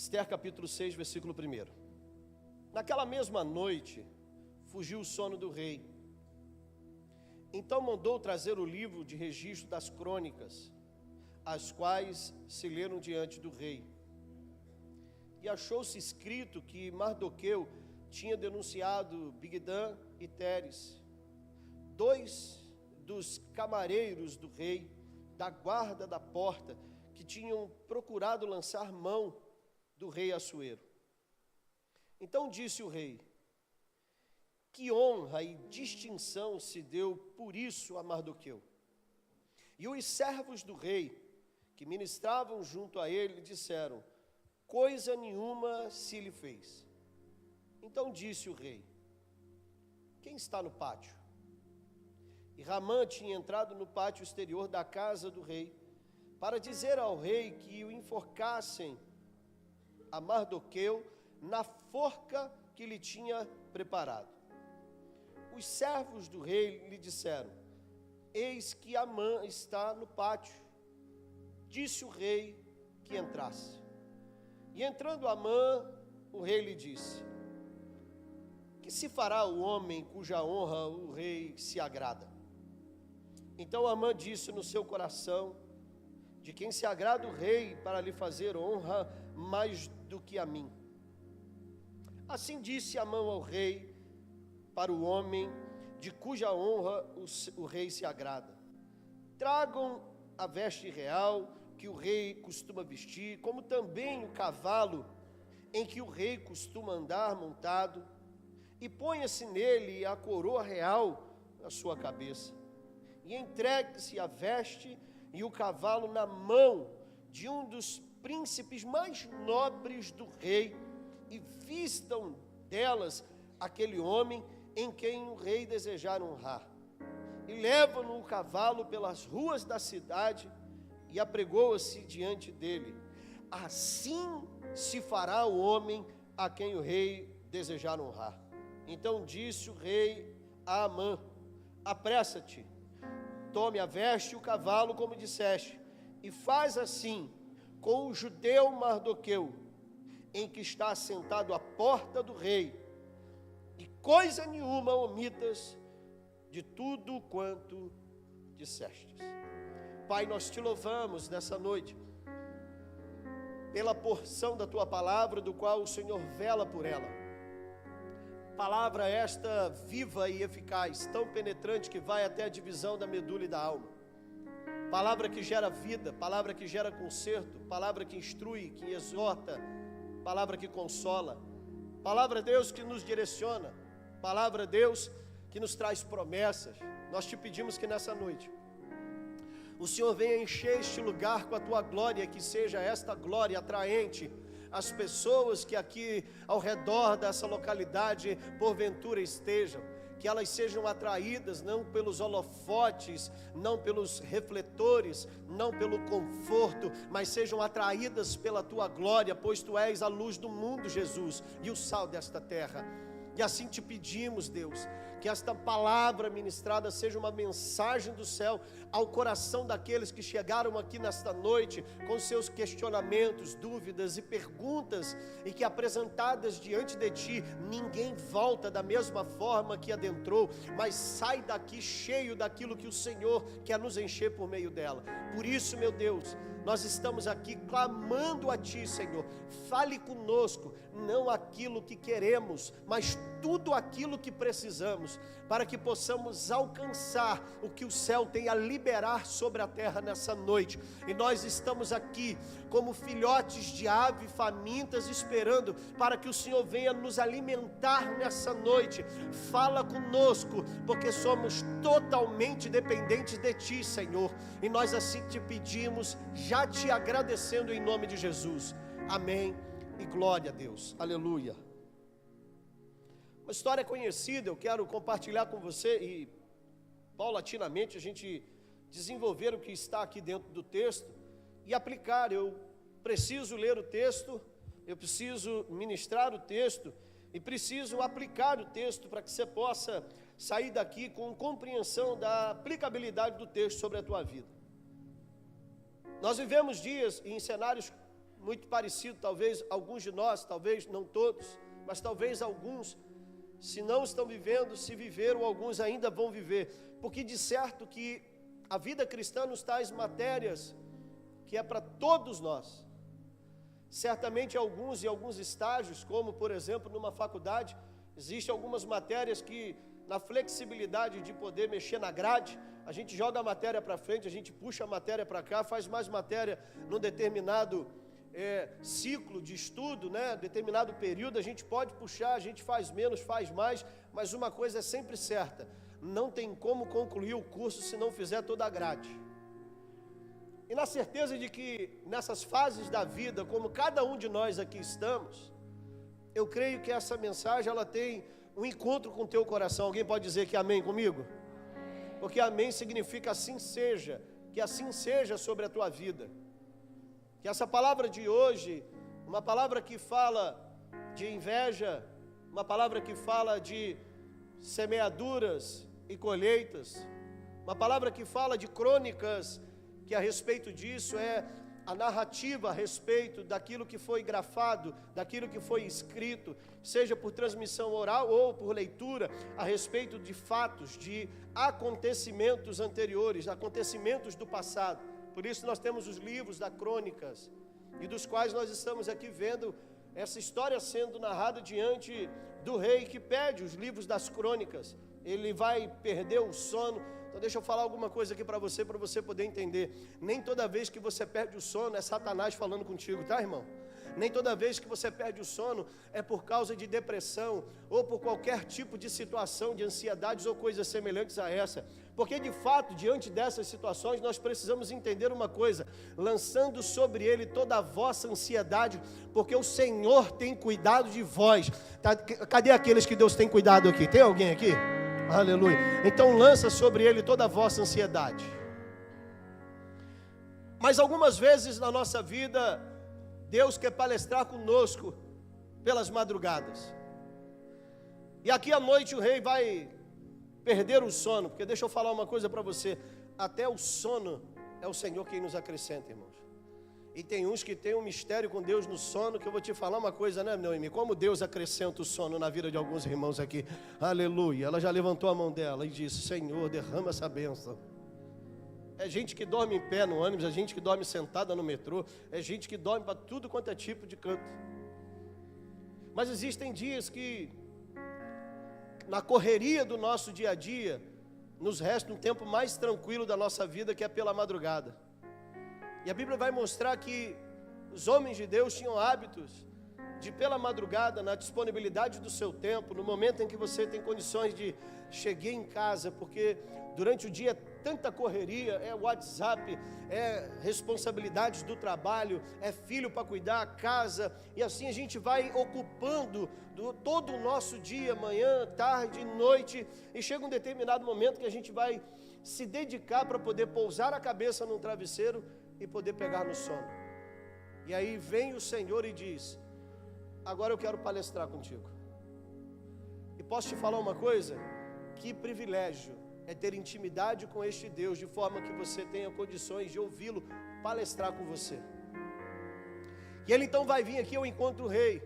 Esther capítulo 6, versículo 1. Naquela mesma noite, fugiu o sono do rei. Então mandou trazer o livro de registro das crônicas, as quais se leram diante do rei. E achou-se escrito que Mardoqueu tinha denunciado Bigdã e Teres, dois dos camareiros do rei, da guarda da porta, que tinham procurado lançar mão do rei Assuero. Então disse o rei: que honra e distinção se deu por isso a Mardoqueu. E os servos do rei, que ministravam junto a ele, disseram: coisa nenhuma se lhe fez. Então disse o rei: quem está no pátio? E Ramã tinha entrado no pátio exterior da casa do rei, para dizer ao rei que o enforcassem a Mardoqueu na forca que lhe tinha preparado. Os servos do rei lhe disseram: eis que Amã está no pátio. Disse o rei que entrasse. E entrando Amã, o rei lhe disse: que se fará o homem cuja honra o rei se agrada? Então Amã disse no seu coração: de quem se agrada o rei para lhe fazer honra mais do que a mim. Assim disse Amã ao rei para o homem de cuja honra o rei se agrada: tragam a veste real que o rei costuma vestir, como também o cavalo em que o rei costuma andar montado, e ponha-se nele a coroa real na sua cabeça, e entregue-se a veste e o cavalo na mão de um dos príncipes mais nobres do rei, e vistam delas aquele homem em quem o rei desejar honrar. E levam-no o cavalo pelas ruas da cidade, e apregoa-se diante dele. Assim se fará o homem a quem o rei desejar honrar. Então disse o rei a Amã: apressa-te, tome a veste e o cavalo, como disseste, e faz assim com o judeu Mardoqueu, em que está assentado à porta do rei, e coisa nenhuma omitas de tudo quanto dissestes. Pai, nós te louvamos nessa noite pela porção da tua palavra, do qual o Senhor vela por ela. Palavra esta viva e eficaz, tão penetrante que vai até a divisão da medula e da alma. Palavra que gera vida, palavra que gera conserto, palavra que instrui, que exorta, palavra que consola. Palavra, Deus, que nos direciona. Palavra, Deus, que nos traz promessas. Nós te pedimos que nessa noite o Senhor venha encher este lugar com a tua glória, que seja esta glória atraente às pessoas que aqui ao redor dessa localidade porventura estejam, que elas sejam atraídas não pelos holofotes, não pelos refletores, não pelo conforto, mas sejam atraídas pela tua glória, pois tu és a luz do mundo, Jesus, e o sal desta terra. E assim te pedimos, Deus, que esta palavra ministrada seja uma mensagem do céu ao coração daqueles que chegaram aqui nesta noite com seus questionamentos, dúvidas e perguntas, e que apresentadas diante de ti, ninguém volta da mesma forma que adentrou, mas sai daqui cheio daquilo que o Senhor quer nos encher por meio dela. Por isso, meu Deus, nós estamos aqui clamando a ti, Senhor, fale conosco, não aquilo que queremos, mas tudo aquilo que precisamos, para que possamos alcançar o que o céu tem a liberar sobre a terra nessa noite. E nós estamos aqui como filhotes de ave famintas, esperando para que o Senhor venha nos alimentar nessa noite. Fala conosco, porque somos totalmente dependentes de ti, Senhor, e nós assim te pedimos, já te agradecendo em nome de Jesus. Amém e glória a Deus. Aleluia. Uma história conhecida, eu quero compartilhar com você e paulatinamente a gente desenvolver o que está aqui dentro do texto e aplicar. Eu preciso ler o texto, eu preciso ministrar o texto e preciso aplicar o texto para que você possa sair daqui com compreensão da aplicabilidade do texto sobre a tua vida. Nós vivemos dias em cenários muito parecido, talvez alguns de nós, talvez não todos, mas talvez alguns, se não estão vivendo, se viveram, alguns ainda vão viver, porque de certo que a vida cristã nos traz matérias que é para todos nós. Certamente alguns em alguns estágios, como por exemplo numa faculdade, existem algumas matérias que na flexibilidade de poder mexer na grade, a gente joga a matéria para frente, a gente puxa a matéria para cá, faz mais matéria num determinado ciclo de estudo, né? Determinado período, a gente pode puxar, a gente faz menos, faz mais, mas uma coisa é sempre certa, não tem como concluir o curso se não fizer toda a grade. E na certeza de que nessas fases da vida, como cada um de nós aqui estamos, eu creio que essa mensagem ela tem um encontro com o teu coração. Alguém pode dizer que amém comigo? Porque amém significa assim seja, que assim seja sobre a tua vida. Que essa palavra de hoje, uma palavra que fala de inveja, uma palavra que fala de semeaduras e colheitas, uma palavra que fala de crônicas, que a respeito disso é a narrativa a respeito daquilo que foi grafado, daquilo que foi escrito, seja por transmissão oral ou por leitura, a respeito de fatos, de acontecimentos anteriores, acontecimentos do passado. Por isso nós temos os livros das crônicas, e dos quais nós estamos aqui vendo essa história sendo narrada diante do rei que pede os livros das crônicas. Ele vai perder o sono. Então deixa eu falar alguma coisa aqui para você poder entender. Nem toda vez que você perde o sono é Satanás falando contigo, tá, irmão? Nem toda vez que você perde o sono é por causa de depressão ou por qualquer tipo de situação, de ansiedades ou coisas semelhantes a essa. Porque de fato, diante dessas situações, nós precisamos entender uma coisa: lançando sobre ele toda a vossa ansiedade, porque o Senhor tem cuidado de vós. Cadê aqueles que Deus tem cuidado aqui? Tem alguém aqui? Aleluia. Então lança sobre ele toda a vossa ansiedade. Mas algumas vezes na nossa vida, Deus quer palestrar conosco pelas madrugadas. E aqui à noite o rei vai perder o sono, porque deixa eu falar uma coisa para você, até o sono é o Senhor quem nos acrescenta, irmãos. E tem uns que tem um mistério com Deus no sono, que eu vou te falar uma coisa, né, Noemi? Como Deus acrescenta o sono na vida de alguns irmãos aqui. Aleluia. Ela já levantou a mão dela e disse: Senhor, derrama essa bênção. É gente que dorme em pé no ônibus, é gente que dorme sentada no metrô, é gente que dorme para tudo quanto é tipo de canto. Mas existem dias que, na correria do nosso dia a dia, nos resta um tempo mais tranquilo da nossa vida, que é pela madrugada. E a Bíblia vai mostrar que os homens de Deus tinham hábitos de pela madrugada, na disponibilidade do seu tempo, no momento em que você tem condições de cheguei em casa, porque durante o dia tanta correria, é WhatsApp, é responsabilidades do trabalho, é filho para cuidar, casa, e assim a gente vai ocupando todo o nosso dia, manhã, tarde, noite, e chega um determinado momento que a gente vai se dedicar para poder pousar a cabeça num travesseiro e poder pegar no sono. E aí vem o Senhor e diz: agora eu quero palestrar contigo. E posso te falar uma coisa? Que privilégio é ter intimidade com este Deus, de forma que você tenha condições de ouvi-lo palestrar com você. E ele então vai vir aqui ao encontro do rei,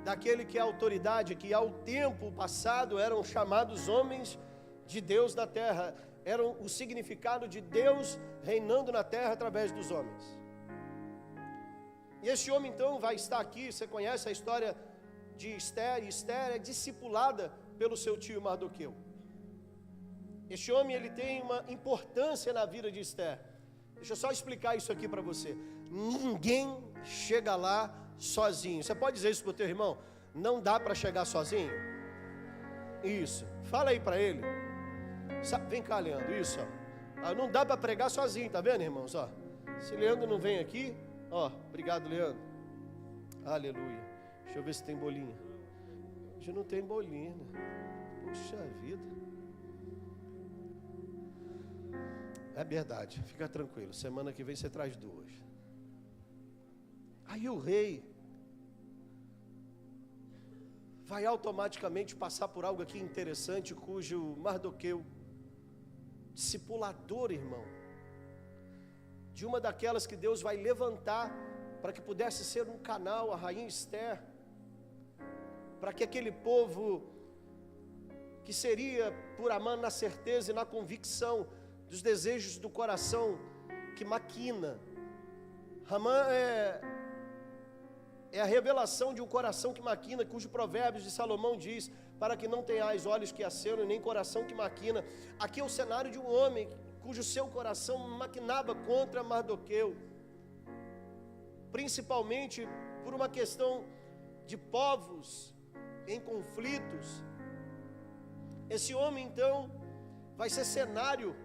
daquele que é a autoridade, que ao tempo passado eram chamados homens de Deus da terra, eram o significado de Deus reinando na terra através dos homens. E esse homem então vai estar aqui. Você conhece a história de Esther, e Esther é discipulada pelo seu tio Mardoqueu. Este homem, ele tem uma importância na vida de Esther. Deixa eu só explicar isso aqui para você. Ninguém chega lá sozinho. Você pode dizer isso para o teu irmão? Não dá para chegar sozinho? Isso, fala aí para ele. Vem cá, Leandro, isso, ó. Não dá para pregar sozinho, tá vendo, irmãos? Ó, se Leandro não vem aqui, ó, obrigado, Leandro. Aleluia. Deixa eu ver se tem bolinha. Hoje não tem bolinha. Puxa vida. É verdade, fica tranquilo. Semana que vem você traz duas. Aí o rei vai automaticamente passar por algo aqui interessante, cujo Mardoqueu, discipulador, irmão, de uma daquelas que Deus vai levantar para que pudesse ser um canal, a rainha Esther, para que aquele povo, que seria por Amã na certeza e na convicção dos desejos do coração que maquina. Amã é a revelação de um coração que maquina, cujo Provérbios de Salomão diz, para que não tenhais olhos que acenam e nem coração que maquina. Aqui é o cenário de um homem cujo seu coração maquinava contra Mardoqueu, principalmente por uma questão de povos em conflitos. Esse homem então vai ser cenário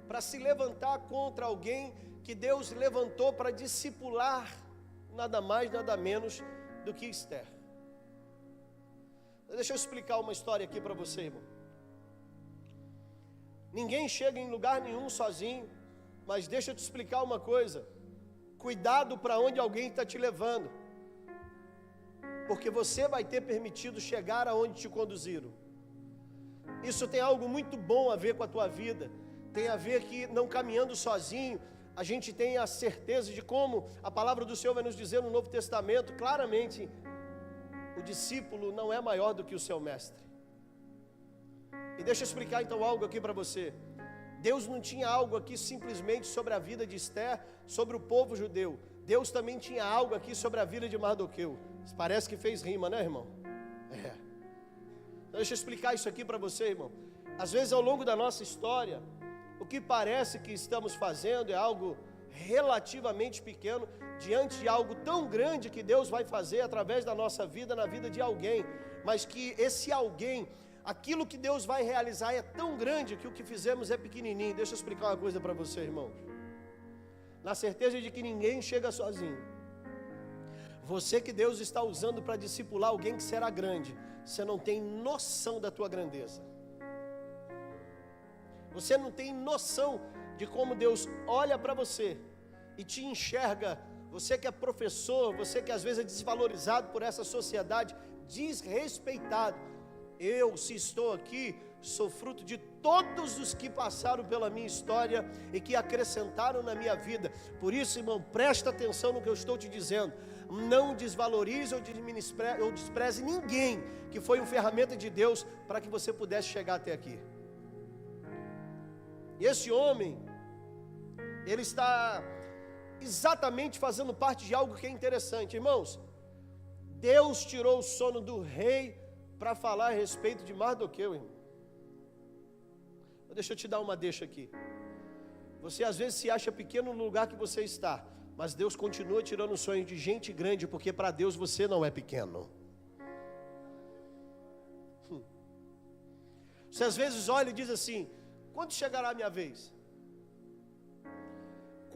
para se levantar contra alguém que Deus levantou para discipular nada mais, nada menos do que Esther. Deixa eu explicar uma história aqui para você, irmão. Ninguém chega em lugar nenhum sozinho, mas deixa eu te explicar uma coisa. Cuidado para onde alguém está te levando, porque você vai ter permitido chegar aonde te conduziram. Isso tem algo muito bom a ver com a tua vida. Tem a ver que não caminhando sozinho, a gente tem a certeza de como a palavra do Senhor vai nos dizer no Novo Testamento, claramente, o discípulo não é maior do que o seu mestre. E deixa eu explicar então algo aqui para você. Deus não tinha algo aqui simplesmente sobre a vida de Esther, sobre o povo judeu. Deus também tinha algo aqui sobre a vida de Mardoqueu. Parece que fez rima, né, irmão? Então deixa eu explicar isso aqui para você, irmão. Às vezes ao longo da nossa história, o que parece que estamos fazendo é algo relativamente pequeno, diante de algo tão grande que Deus vai fazer através da nossa vida, na vida de alguém, mas que esse alguém, aquilo que Deus vai realizar é tão grande que o que fizemos é pequenininho. Deixa eu explicar uma coisa para você, irmão. Na certeza de que ninguém chega sozinho. Você que Deus está usando para discipular alguém que será grande, você não tem noção da tua grandeza. Você não tem noção de como Deus olha para você e te enxerga. Você que é professor, você que às vezes é desvalorizado por essa sociedade, desrespeitado. Eu, se estou aqui, sou fruto de todos os que passaram pela minha história e que acrescentaram na minha vida. Por isso, irmão, presta atenção no que eu estou te dizendo. Não desvalorize ou despreze ninguém que foi uma ferramenta de Deus para que você pudesse chegar até aqui. E esse homem, ele está exatamente fazendo parte de algo que é interessante. Irmãos, Deus tirou o sono do rei para falar a respeito de Mardoqueu, irmão. Deixa eu te dar uma deixa aqui. Você às vezes se acha pequeno no lugar que você está, mas Deus continua tirando o sonho de gente grande, porque para Deus você não é pequeno. Você às vezes olha e diz assim: quando chegará a minha vez?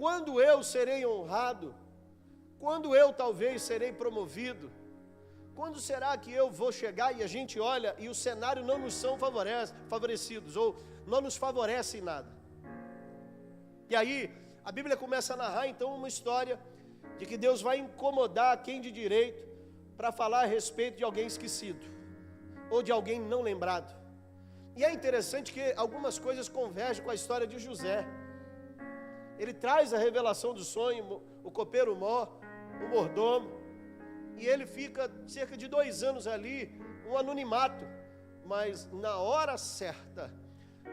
Quando eu serei honrado? Quando eu talvez serei promovido? Quando será que eu vou chegar? E a gente olha e o cenário não nos são favorecidos, ou não nos favorece em nada. E aí a Bíblia começa a narrar então uma história de que Deus vai incomodar quem de direito para falar a respeito de alguém esquecido, ou de alguém não lembrado. E é interessante que algumas coisas convergem com a história de José. Ele traz a revelação do sonho, o copeiro mor, o mordomo, e ele fica cerca de 2 anos ali, um anonimato, mas na hora certa,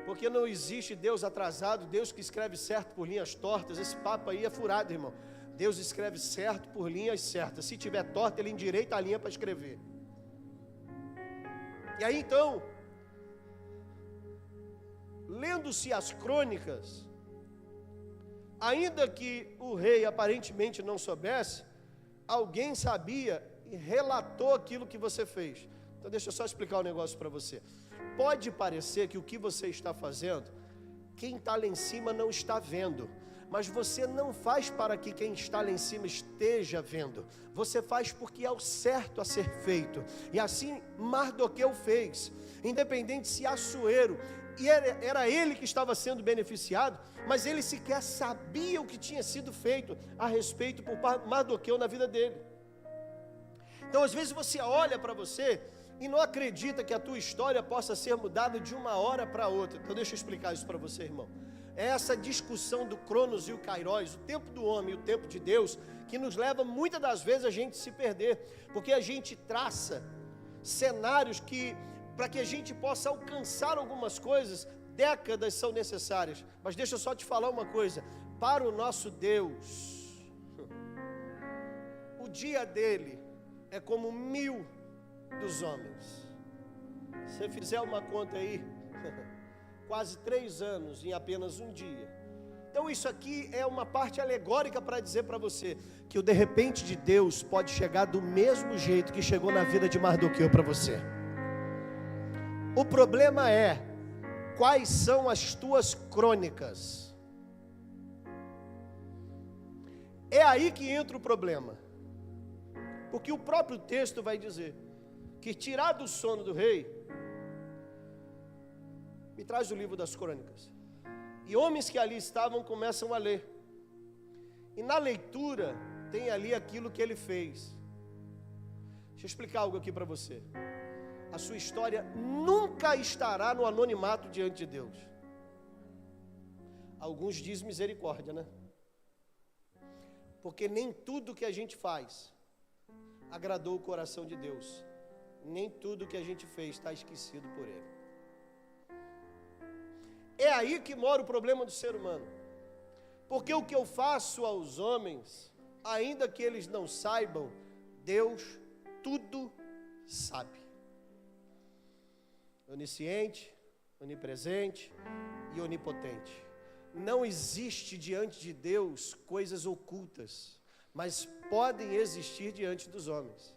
porque não existe Deus atrasado, Deus que escreve certo por linhas tortas. Esse papo aí é furado, irmão. Deus escreve certo por linhas certas. Se tiver torta, Ele endireita a linha para escrever. E aí então, lendo-se as crônicas, ainda que o rei aparentemente não soubesse, alguém sabia e relatou aquilo que você fez. Então deixa eu só explicar um negócio para você. Pode parecer que o que você está fazendo, quem está lá em cima não está vendo, mas você não faz para que quem está lá em cima esteja vendo. Você faz porque é o certo a ser feito. E assim Mardoqueu fez, independente se Assuero, e era ele que estava sendo beneficiado, mas ele sequer sabia o que tinha sido feito a respeito por Mardoqueu na vida dele. Então às vezes você olha para você e não acredita que a tua história possa ser mudada de uma hora para outra. Então deixa eu explicar isso para você, irmão. é essa discussão do Cronos e o Kairos, o tempo do homem e o tempo de Deus, que nos leva muitas das vezes a gente se perder, porque a gente traça cenários que, para que a gente possa alcançar algumas coisas, décadas são necessárias. Mas deixa eu só te falar uma coisa: para o nosso Deus, o dia dele é como 1000 dos homens. Se você fizer uma conta aí, quase 3 anos em apenas um dia. Então isso aqui é uma parte alegórica para dizer para você que o de repente de Deus pode chegar do mesmo jeito que chegou na vida de Mardoqueu para você. O problema é, quais são as tuas crônicas? É aí que entra o problema, porque o próprio texto vai dizer que tirar do sono do rei, me traz o livro das crônicas, e homens que ali estavam começam a ler, e na leitura tem ali aquilo que ele fez. Deixa eu explicar algo aqui para você. A sua história nunca estará no anonimato diante de Deus. Alguns dizem misericórdia, né? Porque nem tudo que a gente faz agradou o coração de Deus. Nem tudo que a gente fez está esquecido por Ele. É aí que mora o problema do ser humano. Porque o que eu faço aos homens, ainda que eles não saibam, Deus tudo sabe. Onisciente, onipresente e onipotente. Não existe diante de Deus coisas ocultas, mas podem existir diante dos homens.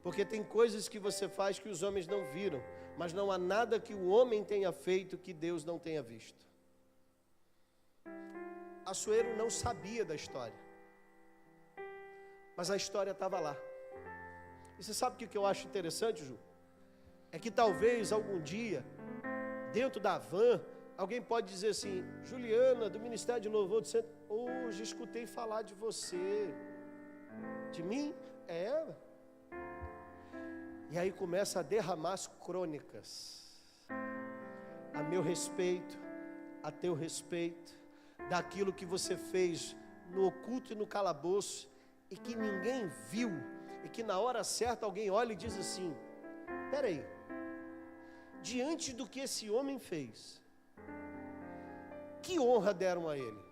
Porque tem coisas que você faz que os homens não viram, mas não há nada que o homem tenha feito que Deus não tenha visto. Assuero não sabia da história, mas a história estava lá. E você sabe o que eu acho interessante, Ju? É que talvez algum dia, dentro da van, alguém pode dizer assim: Juliana, do Ministério de Louvor do Centro, hoje escutei falar de você. De mim? É. E aí começa a derramar as crônicas, a meu respeito, a teu respeito, daquilo que você fez no oculto e no calabouço, e que ninguém viu, e que na hora certa alguém olha e diz assim: peraí, diante do que esse homem fez, que honra deram a ele?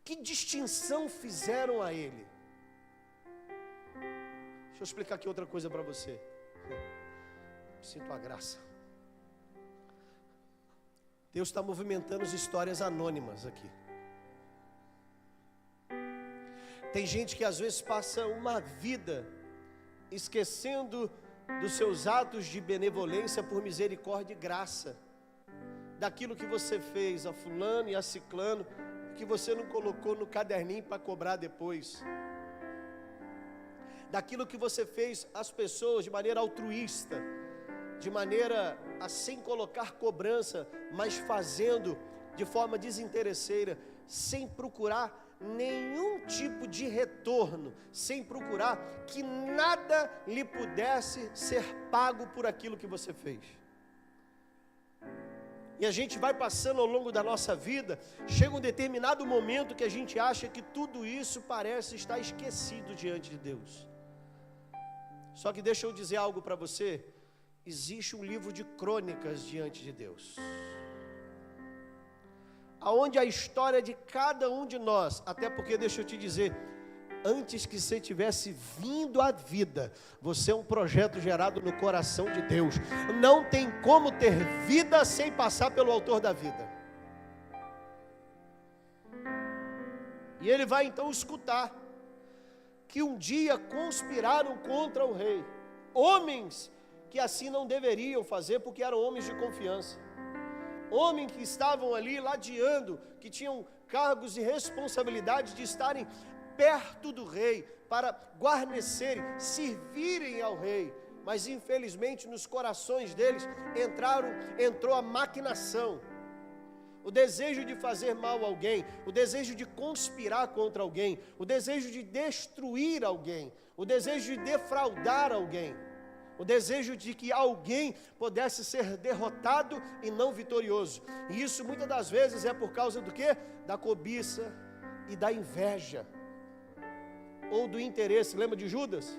Que distinção fizeram a ele? Deixa eu explicar aqui outra coisa para você. Sinto a graça. Deus está movimentando as histórias anônimas aqui. Tem gente que às vezes passa uma vida esquecendo dos seus atos de benevolência por misericórdia e graça, daquilo que você fez a fulano e a ciclano, que você não colocou no caderninho para cobrar depois, daquilo que você fez às pessoas de maneira altruísta, de maneira a sem colocar cobrança, mas fazendo de forma desinteresseira, sem procurar nenhum tipo de retorno, sem procurar que nada lhe pudesse ser pago por aquilo que você fez. E a gente vai passando ao longo da nossa vida, chega um determinado momento que a gente acha que tudo isso parece estar esquecido diante de Deus. Só que deixa eu dizer algo para você: existe um livro de crônicas diante de Deus, aonde a história de cada um de nós, até porque deixa eu te dizer, antes que você tivesse vindo à vida, você é um projeto gerado no coração de Deus. Não tem como ter vida sem passar pelo autor da vida. E ele vai então escutar que um dia conspiraram contra o rei, homens que assim não deveriam fazer, porque eram homens de confiança, homens que estavam ali ladeando, que tinham cargos e responsabilidade de estarem perto do rei, para guarnecerem, servirem ao rei, mas infelizmente nos corações deles entrou a maquinação, o desejo de fazer mal a alguém, o desejo de conspirar contra alguém, o desejo de destruir alguém, o desejo de defraudar alguém. O desejo de que alguém pudesse ser derrotado e não vitorioso. E isso muitas das vezes é por causa do quê? Da cobiça e da inveja. Ou do interesse. Lembra de Judas?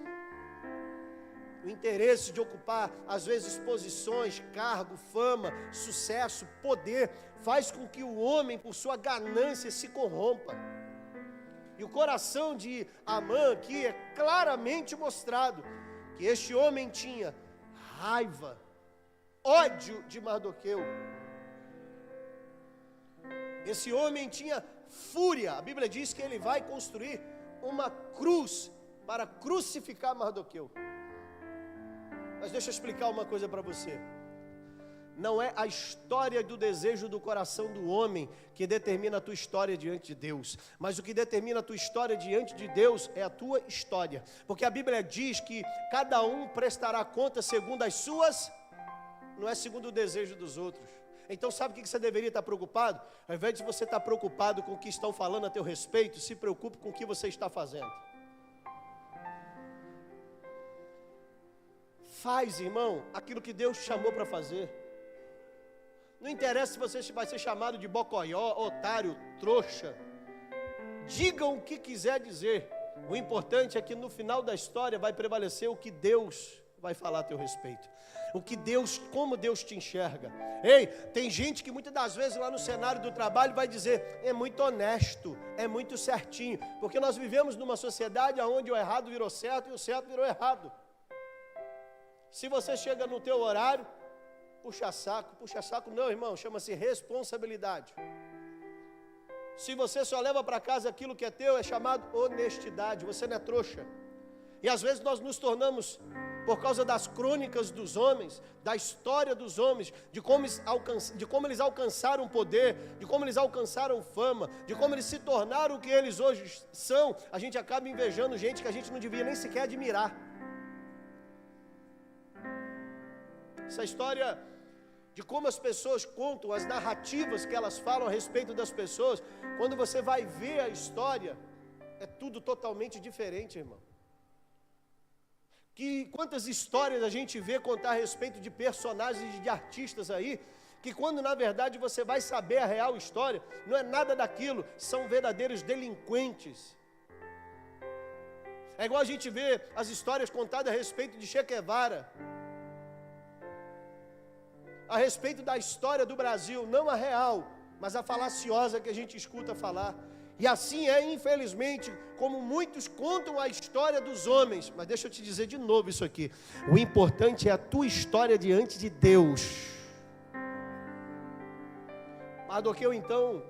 O interesse de ocupar, às vezes, posições, cargo, fama, sucesso, poder, faz com que o homem, por sua ganância, se corrompa. E o coração de Amã aqui é claramente mostrado, que este homem tinha raiva, ódio de Mardoqueu. Esse homem tinha fúria. A Bíblia diz que ele vai construir uma cruz para crucificar Mardoqueu. Mas deixa eu explicar uma coisa para você. Não é a história do desejo do coração do homem que determina a tua história diante de Deus. Mas o que determina a tua história diante de Deus é a tua história. Porque a Bíblia diz que cada um prestará conta segundo as suas, não é segundo o desejo dos outros. Então sabe o que você deveria estar preocupado? Ao invés de você estar preocupado com o que estão falando a teu respeito, se preocupe com o que você está fazendo. Faz, irmão, aquilo que Deus te chamou para fazer. Não interessa se você vai ser chamado de bocoió, otário, trouxa. Diga o que quiser dizer. O importante é que no final da história vai prevalecer o que Deus vai falar a teu respeito. O que Deus, como Deus te enxerga. Ei, tem gente que muitas das vezes lá no cenário do trabalho vai dizer, é muito honesto, é muito certinho. Porque nós vivemos numa sociedade onde o errado virou certo e o certo virou errado. Se você chega no teu horário, puxa saco não, irmão, chama-se responsabilidade. Se você só leva para casa aquilo que é teu, é chamado honestidade, você não é trouxa. E às vezes nós nos tornamos, por causa das crônicas dos homens, da história dos homens, de como eles alcançaram poder, de como eles alcançaram fama, de como eles se tornaram o que eles hoje são, a gente acaba invejando gente que a gente não devia nem sequer admirar. Essa história de como as pessoas contam, as narrativas que elas falam a respeito das pessoas, quando você vai ver a história, é tudo totalmente diferente, irmão. Quantas histórias a gente vê contar a respeito de personagens, de artistas aí, que quando na verdade você vai saber a real história, não é nada daquilo, são verdadeiros delinquentes. É igual a gente vê as histórias contadas a respeito de Che Guevara, a respeito da história do Brasil, não a real, mas a falaciosa que a gente escuta falar. E assim é, infelizmente, como muitos contam a história dos homens. Mas deixa eu te dizer de novo isso aqui. O importante é a tua história diante de Deus. Mardoqueu, então,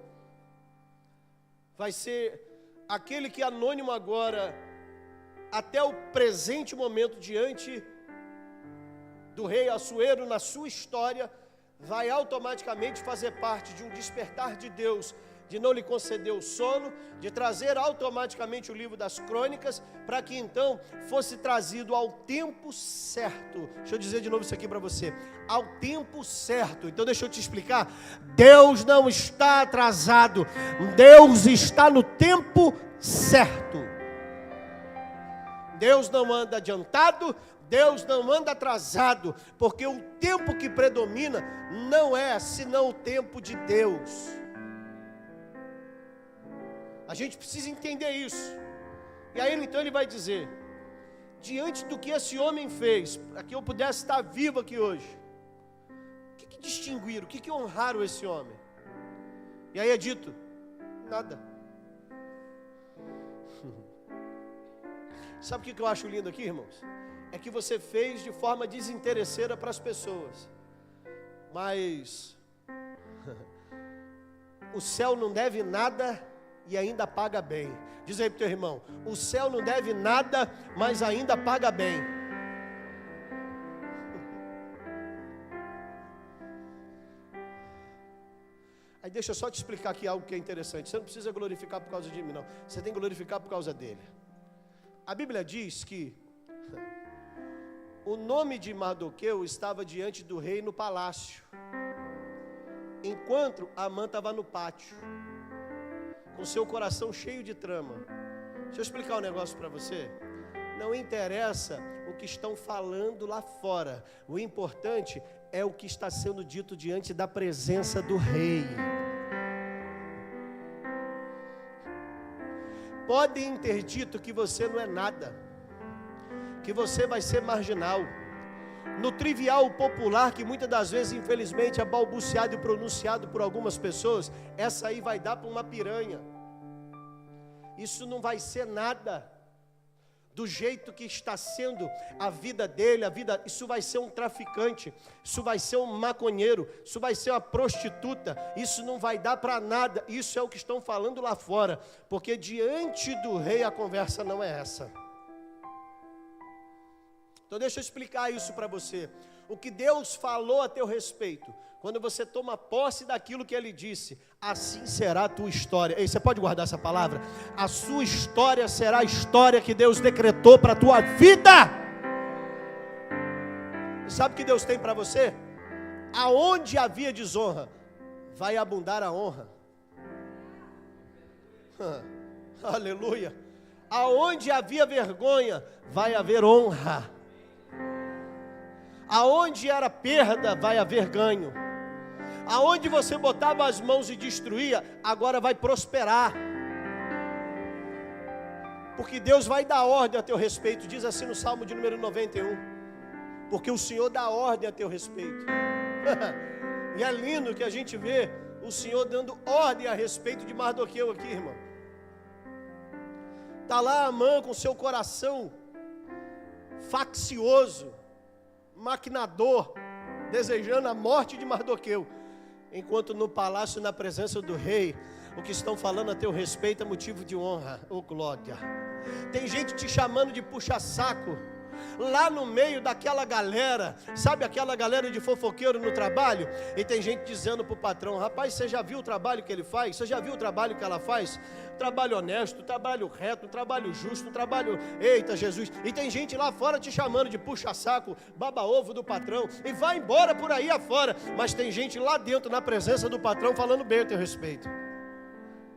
vai ser aquele que anônimo agora, até o presente momento, diante do rei Assuero, na sua história, vai automaticamente fazer parte de um despertar de Deus, de não lhe conceder o sono, de trazer automaticamente o livro das crônicas, para que então fosse trazido ao tempo certo. Deixa eu dizer de novo isso aqui para você, ao tempo certo. Então deixa eu te explicar, Deus não está atrasado, Deus está no tempo certo. Deus não anda adiantado, Deus não anda atrasado, porque o tempo que predomina não é senão o tempo de Deus. A gente precisa entender isso. E aí então ele vai dizer, diante do que esse homem fez, para que eu pudesse estar vivo aqui hoje, o que distinguiram, o que honraram esse homem? E aí é dito, nada. Sabe o que eu acho lindo aqui, irmãos? É que você fez de forma desinteresseira para as pessoas, mas o céu não deve nada e ainda paga bem. Diz aí para o teu irmão, o céu não deve nada, mas ainda paga bem. Aí deixa eu só te explicar aqui algo que é interessante. Você não precisa glorificar por causa de mim, não. Você tem que glorificar por causa dele. A Bíblia diz que o nome de Mardoqueu estava diante do rei no palácio, enquanto Amã estava no pátio, com seu coração cheio de trama. Deixa eu explicar um negócio para você. Não interessa o que estão falando lá fora. O importante é o que está sendo dito diante da presença do rei. Podem ter dito que você não é nada, que você vai ser marginal. No trivial popular, que muitas das vezes, infelizmente, é balbuciado e pronunciado por algumas pessoas, essa aí vai dar para uma piranha. Isso não vai ser nada. Do jeito que está sendo a vida dele, isso vai ser um traficante, isso vai ser um maconheiro, isso vai ser uma prostituta, isso não vai dar para nada. Isso é o que estão falando lá fora, porque diante do rei a conversa não é essa. Então deixa eu explicar isso para você. O que Deus falou a teu respeito, quando você toma posse daquilo que Ele disse, assim será a tua história. Ei, você pode guardar essa palavra? A sua história será a história que Deus decretou para a tua vida. E sabe o que Deus tem para você? Aonde havia desonra, vai abundar a honra. Aleluia. Aonde havia vergonha, vai haver honra. Aonde era perda, vai haver ganho. Aonde você botava as mãos e destruía, agora vai prosperar. Porque Deus vai dar ordem a teu respeito. Diz assim no Salmo de número 91. Porque o Senhor dá ordem a teu respeito. E é lindo que a gente vê o Senhor dando ordem a respeito de Mardoqueu aqui, irmão. Está lá Amã com seu coração faccioso, maquinador, desejando a morte de Mardoqueu, enquanto no palácio, na presença do rei, o que estão falando a teu respeito é motivo de honra. Oh glória. Tem gente te chamando de puxa-saco lá no meio daquela galera, sabe aquela galera de fofoqueiro no trabalho? E tem gente dizendo para o patrão: rapaz, você já viu o trabalho que ele faz? Você já viu o trabalho que ela faz? Trabalho honesto, trabalho reto, trabalho justo, trabalho, eita Jesus. E tem gente lá fora te chamando de puxa-saco, baba-ovo do patrão, e vai embora por aí afora. Mas tem gente lá dentro, na presença do patrão, falando bem a teu respeito.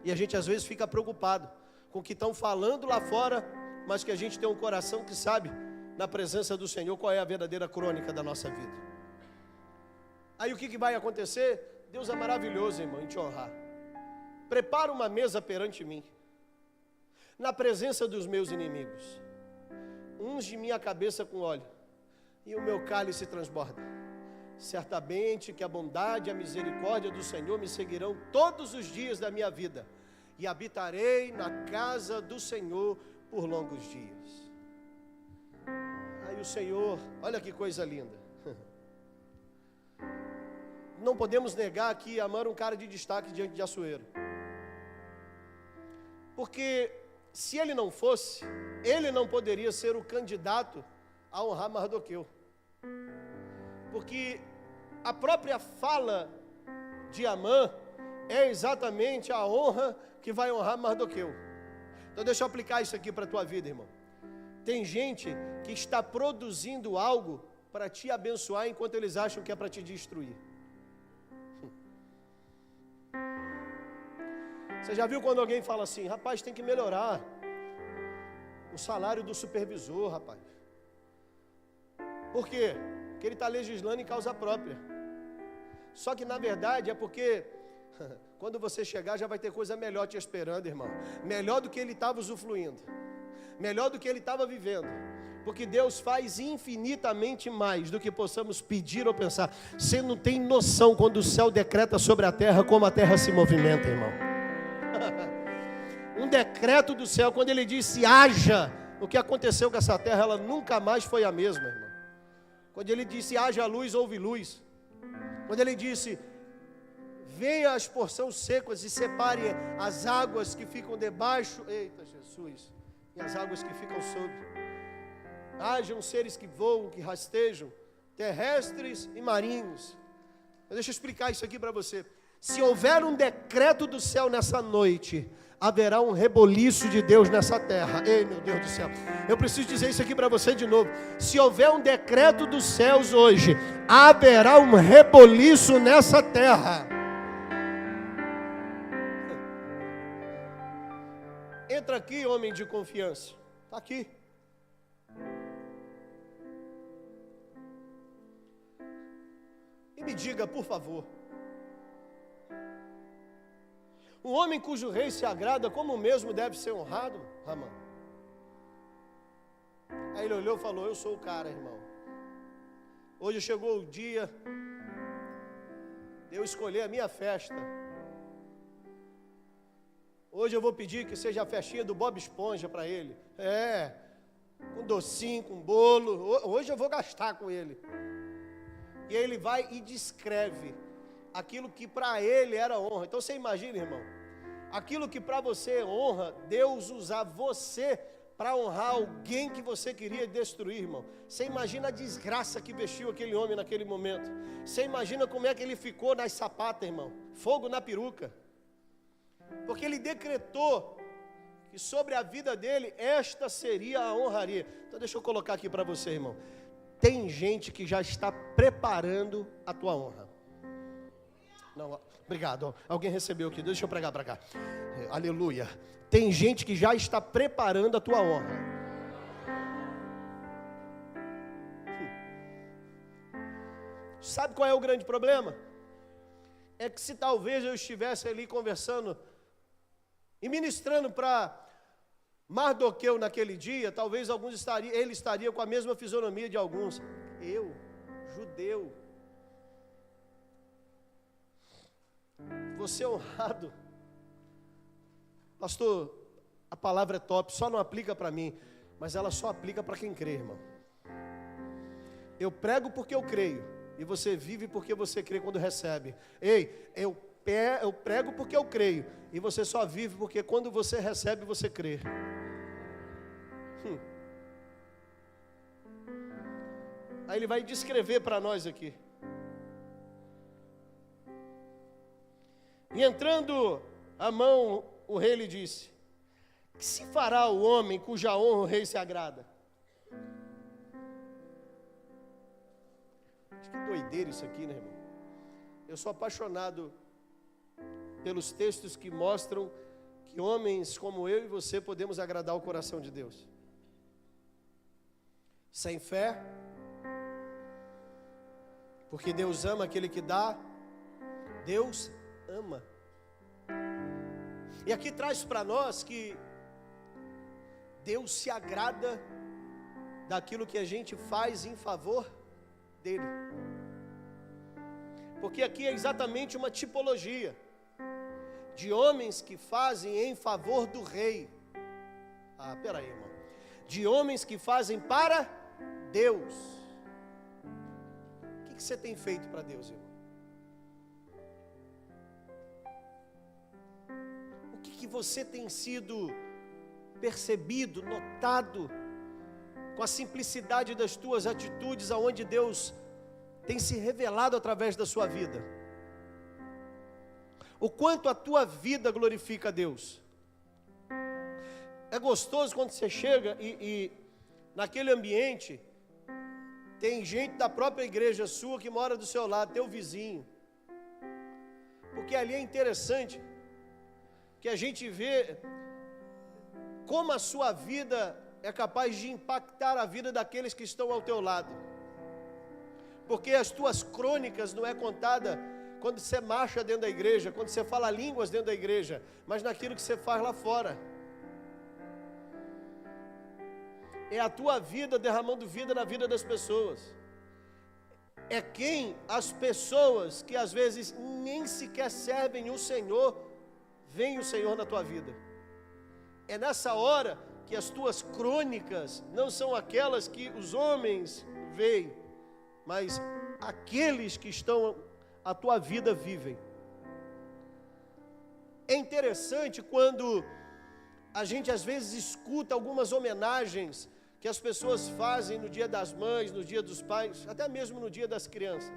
E a gente às vezes fica preocupado com o que estão falando lá fora, mas que a gente tem um coração que sabe, na presença do Senhor, qual é a verdadeira crônica da nossa vida. Aí o que vai acontecer? Deus é maravilhoso, irmão, em te honrar. Prepara uma mesa perante mim, na presença dos meus inimigos. Unge minha cabeça com óleo, e o meu cálice transborda. Certamente que a bondade e a misericórdia do Senhor me seguirão todos os dias da minha vida, e habitarei na casa do Senhor por longos dias. Aí o Senhor, olha que coisa linda. Não podemos negar que Amã era um cara de destaque diante de Assuero. Porque se ele não fosse, ele não poderia ser o candidato a honrar Mardoqueu. Porque a própria fala de Amã é exatamente a honra que vai honrar Mardoqueu. Então deixa eu aplicar isso aqui para a tua vida, irmão. Tem gente que está produzindo algo para te abençoar, enquanto eles acham que é para te destruir. Você já viu quando alguém fala assim: rapaz, tem que melhorar o salário do supervisor, rapaz? Por quê? Porque ele está legislando em causa própria. Só que na verdade é porque quando você chegar já vai ter coisa melhor te esperando, irmão. Melhor do que ele estava usufruindo, melhor do que ele estava vivendo. Porque Deus faz infinitamente mais do que possamos pedir ou pensar. Você não tem noção quando o céu decreta sobre a terra, como a terra se movimenta, irmão. Um decreto do céu, quando ele disse haja, o que aconteceu com essa terra, ela nunca mais foi a mesma, irmão. Quando ele disse haja luz, houve luz. Quando ele disse venha as porções secas e separe as águas que ficam debaixo, eita Jesus, e as águas que ficam sobre. Hajam seres que voam, que rastejam, terrestres e marinhos. Mas deixa eu explicar isso aqui para você. Se houver um decreto do céu nessa noite, haverá um reboliço de Deus nessa terra. Ei, meu Deus do céu, eu preciso dizer isso aqui para você de novo. Se houver um decreto dos céus hoje, haverá um reboliço nessa terra. Entra aqui, homem de confiança. Está aqui. me diga, por favor. Um homem cujo rei se agrada, como mesmo deve ser honrado, Ramã? Aí ele olhou e falou: eu sou o cara, irmão. Hoje chegou o dia de eu escolher a minha festa. Hoje eu vou pedir que seja a festinha do Bob Esponja para ele. Com docinho, com bolo. Hoje eu vou gastar com ele. E aí ele vai e descreve aquilo que para ele era honra. Então você imagina, irmão, aquilo que para você é honra, Deus usar você para honrar alguém que você queria destruir, irmão. Você imagina a desgraça que vestiu aquele homem naquele momento. Você imagina como é que ele ficou nas sapatas, irmão. Fogo na peruca. Porque ele decretou que sobre a vida dele, esta seria a honraria. Então deixa eu colocar aqui para você, irmão. Tem gente que já está preparando a tua honra. Não, obrigado. Alguém recebeu aqui, deixa eu pregar para cá. Aleluia. Tem gente que já está preparando a tua honra. Sabe qual é o grande problema? É que se talvez eu estivesse ali conversando e ministrando para Mardoqueu naquele dia, talvez ele estaria com a mesma fisionomia de alguns. Eu, judeu, você honrado. Pastor, a palavra é top, só não aplica para mim, mas ela só aplica para quem crê, irmão. Eu prego porque eu creio, e você vive porque você crê quando recebe. Ei, eu prego porque eu creio, e você só vive porque quando você recebe, você crê. Aí ele vai descrever para nós aqui. E entrando a mão, o rei lhe disse: que se fará o homem cuja honra o rei se agrada? Acho que doideira isso aqui, né, irmão? Eu sou apaixonado pelos textos que mostram que homens como eu e você podemos agradar o coração de Deus. Sem fé, porque Deus ama aquele que dá, Deus ama. E aqui traz para nós que Deus se agrada daquilo que a gente faz em favor dele. Porque aqui é exatamente uma tipologia de homens que fazem em favor do rei. Peraí, irmão. De homens que fazem para Deus. O que você tem feito para Deus, irmão? O que você tem sido percebido, notado, com a simplicidade das tuas atitudes, aonde Deus tem se revelado através da sua vida? O quanto a tua vida glorifica a Deus? É gostoso quando você chega e naquele ambiente tem gente da própria igreja sua que mora do seu lado, teu vizinho. Porque ali é interessante que a gente vê como a sua vida é capaz de impactar a vida daqueles que estão ao teu lado. Porque as tuas crônicas não é contada quando você marcha dentro da igreja, quando você fala línguas dentro da igreja, mas naquilo que você faz lá fora. É a tua vida derramando vida na vida das pessoas. É quem as pessoas que às vezes nem sequer servem o Senhor, veem o Senhor na tua vida. É nessa hora que as tuas crônicas não são aquelas que os homens veem, mas aqueles que estão a tua vida vivem. É interessante quando a gente às vezes escuta algumas homenagens que as pessoas fazem no dia das mães, no dia dos pais, até mesmo no dia das crianças.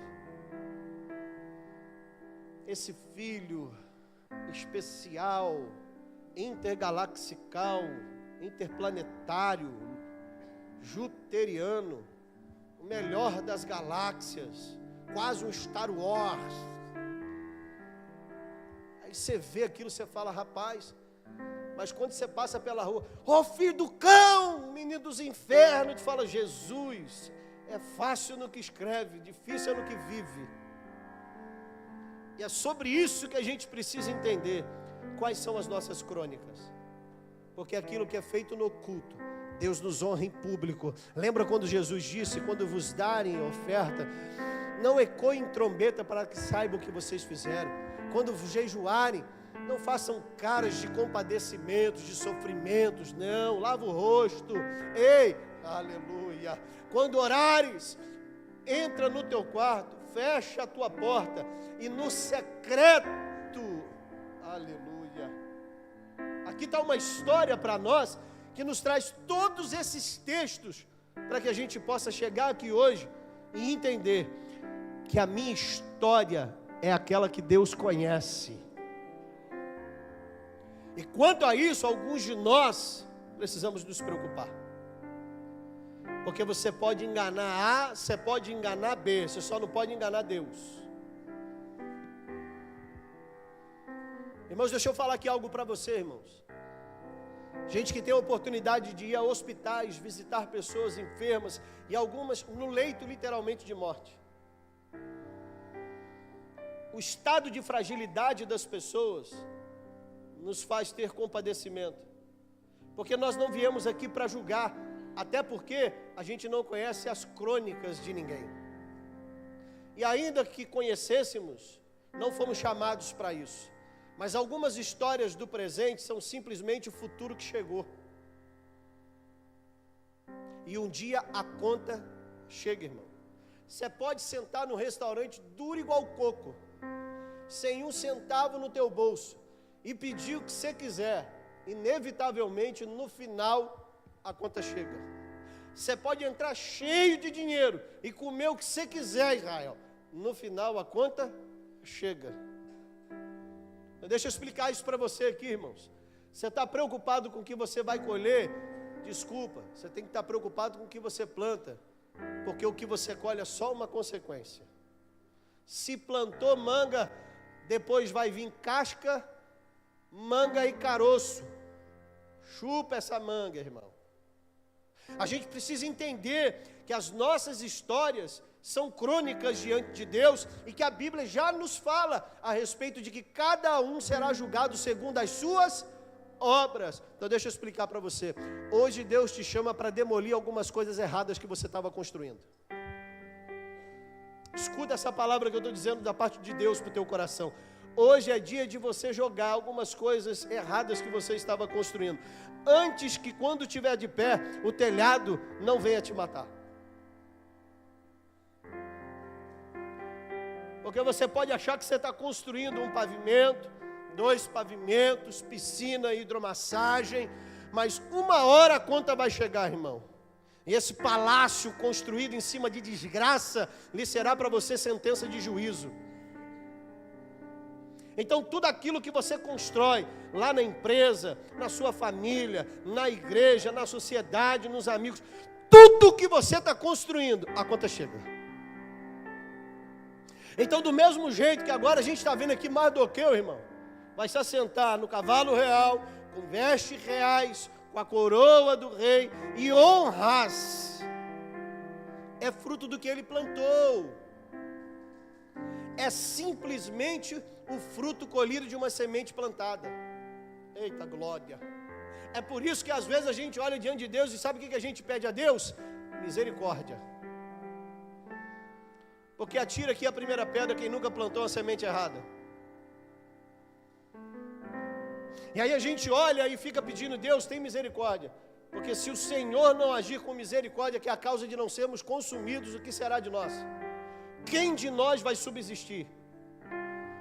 Esse filho especial, intergalaxial, interplanetário, jupiteriano, o melhor das galáxias, quase um Star Wars. Aí você vê aquilo, você fala, rapaz, mas quando você passa pela rua, filho do cão, menino dos infernos, tu fala, Jesus, é fácil no que escreve, difícil é no que vive. E é sobre isso que a gente precisa entender quais são as nossas crônicas. Porque aquilo que é feito no oculto, Deus nos honra em público. Lembra quando Jesus disse: quando vos darem oferta, não ecoem trombeta para que saibam o que vocês fizeram. Quando jejuarem, não façam caras de compadecimentos, de sofrimentos, não, lava o rosto. Ei, aleluia. Quando orares, entra no teu quarto, fecha a tua porta e no secreto, aleluia. Aqui está uma história para nós que nos traz todos esses textos para que a gente possa chegar aqui hoje e entender que a minha história é aquela que Deus conhece. E quanto a isso, alguns de nós precisamos nos preocupar. Porque você pode enganar A, você pode enganar B, você só não pode enganar Deus. Irmãos, deixa eu falar aqui algo para você, irmãos. Gente que tem a oportunidade de ir a hospitais, visitar pessoas enfermas, e algumas no leito literalmente de morte. O estado de fragilidade das pessoas nos faz ter compadecimento, porque nós não viemos aqui para julgar, até porque a gente não conhece as crônicas de ninguém, e ainda que conhecêssemos, não fomos chamados para isso. Mas algumas histórias do presente são simplesmente o futuro que chegou, e um dia a conta chega, irmão. Você pode sentar no restaurante duro igual coco, sem um centavo no teu bolso, e pedir o que você quiser, inevitavelmente no final a conta chega. Você pode entrar cheio de dinheiro e comer o que você quiser, Israel, no final a conta chega. Deixa eu explicar isso para você aqui, irmãos. Você está preocupado com o que você vai colher? Desculpa, você tem que estar preocupado com o que você planta, porque o que você colhe é só uma consequência. Se plantou manga, depois vai vir casca, manga e caroço. Chupa essa manga, irmão. A gente precisa entender que as nossas histórias são crônicas diante de Deus, e que a Bíblia já nos fala a respeito de que cada um será julgado segundo as suas obras. Então deixa eu explicar para você. Hoje Deus te chama para demolir algumas coisas erradas que você estava construindo. Escuta essa palavra que eu estou dizendo da parte de Deus para o teu coração. Hoje é dia de você jogar algumas coisas erradas que você estava construindo, antes que quando estiver de pé, o telhado não venha te matar. Porque você pode achar que você está construindo um pavimento, 2 pavimentos, piscina, hidromassagem, mas uma hora a conta vai chegar, irmão. E esse palácio construído em cima de desgraça, lhe será para você sentença de juízo. Então tudo aquilo que você constrói, lá na empresa, na sua família, na igreja, na sociedade, nos amigos, tudo que você está construindo, a conta chega. Então do mesmo jeito que agora a gente está vendo aqui Mardoqueu, irmão, vai se assentar no cavalo real, com vestes reais, com a coroa do rei e honras, é fruto do que ele plantou, é simplesmente o fruto colhido de uma semente plantada. Eita glória! É por isso que às vezes a gente olha diante de Deus e sabe o que a gente pede a Deus? Misericórdia. Porque atira aqui a primeira pedra quem nunca plantou uma semente errada. E aí a gente olha e fica pedindo: Deus, tem misericórdia. Porque se o Senhor não agir com misericórdia, que é a causa de não sermos consumidos, o que será de nós? Quem de nós vai subsistir?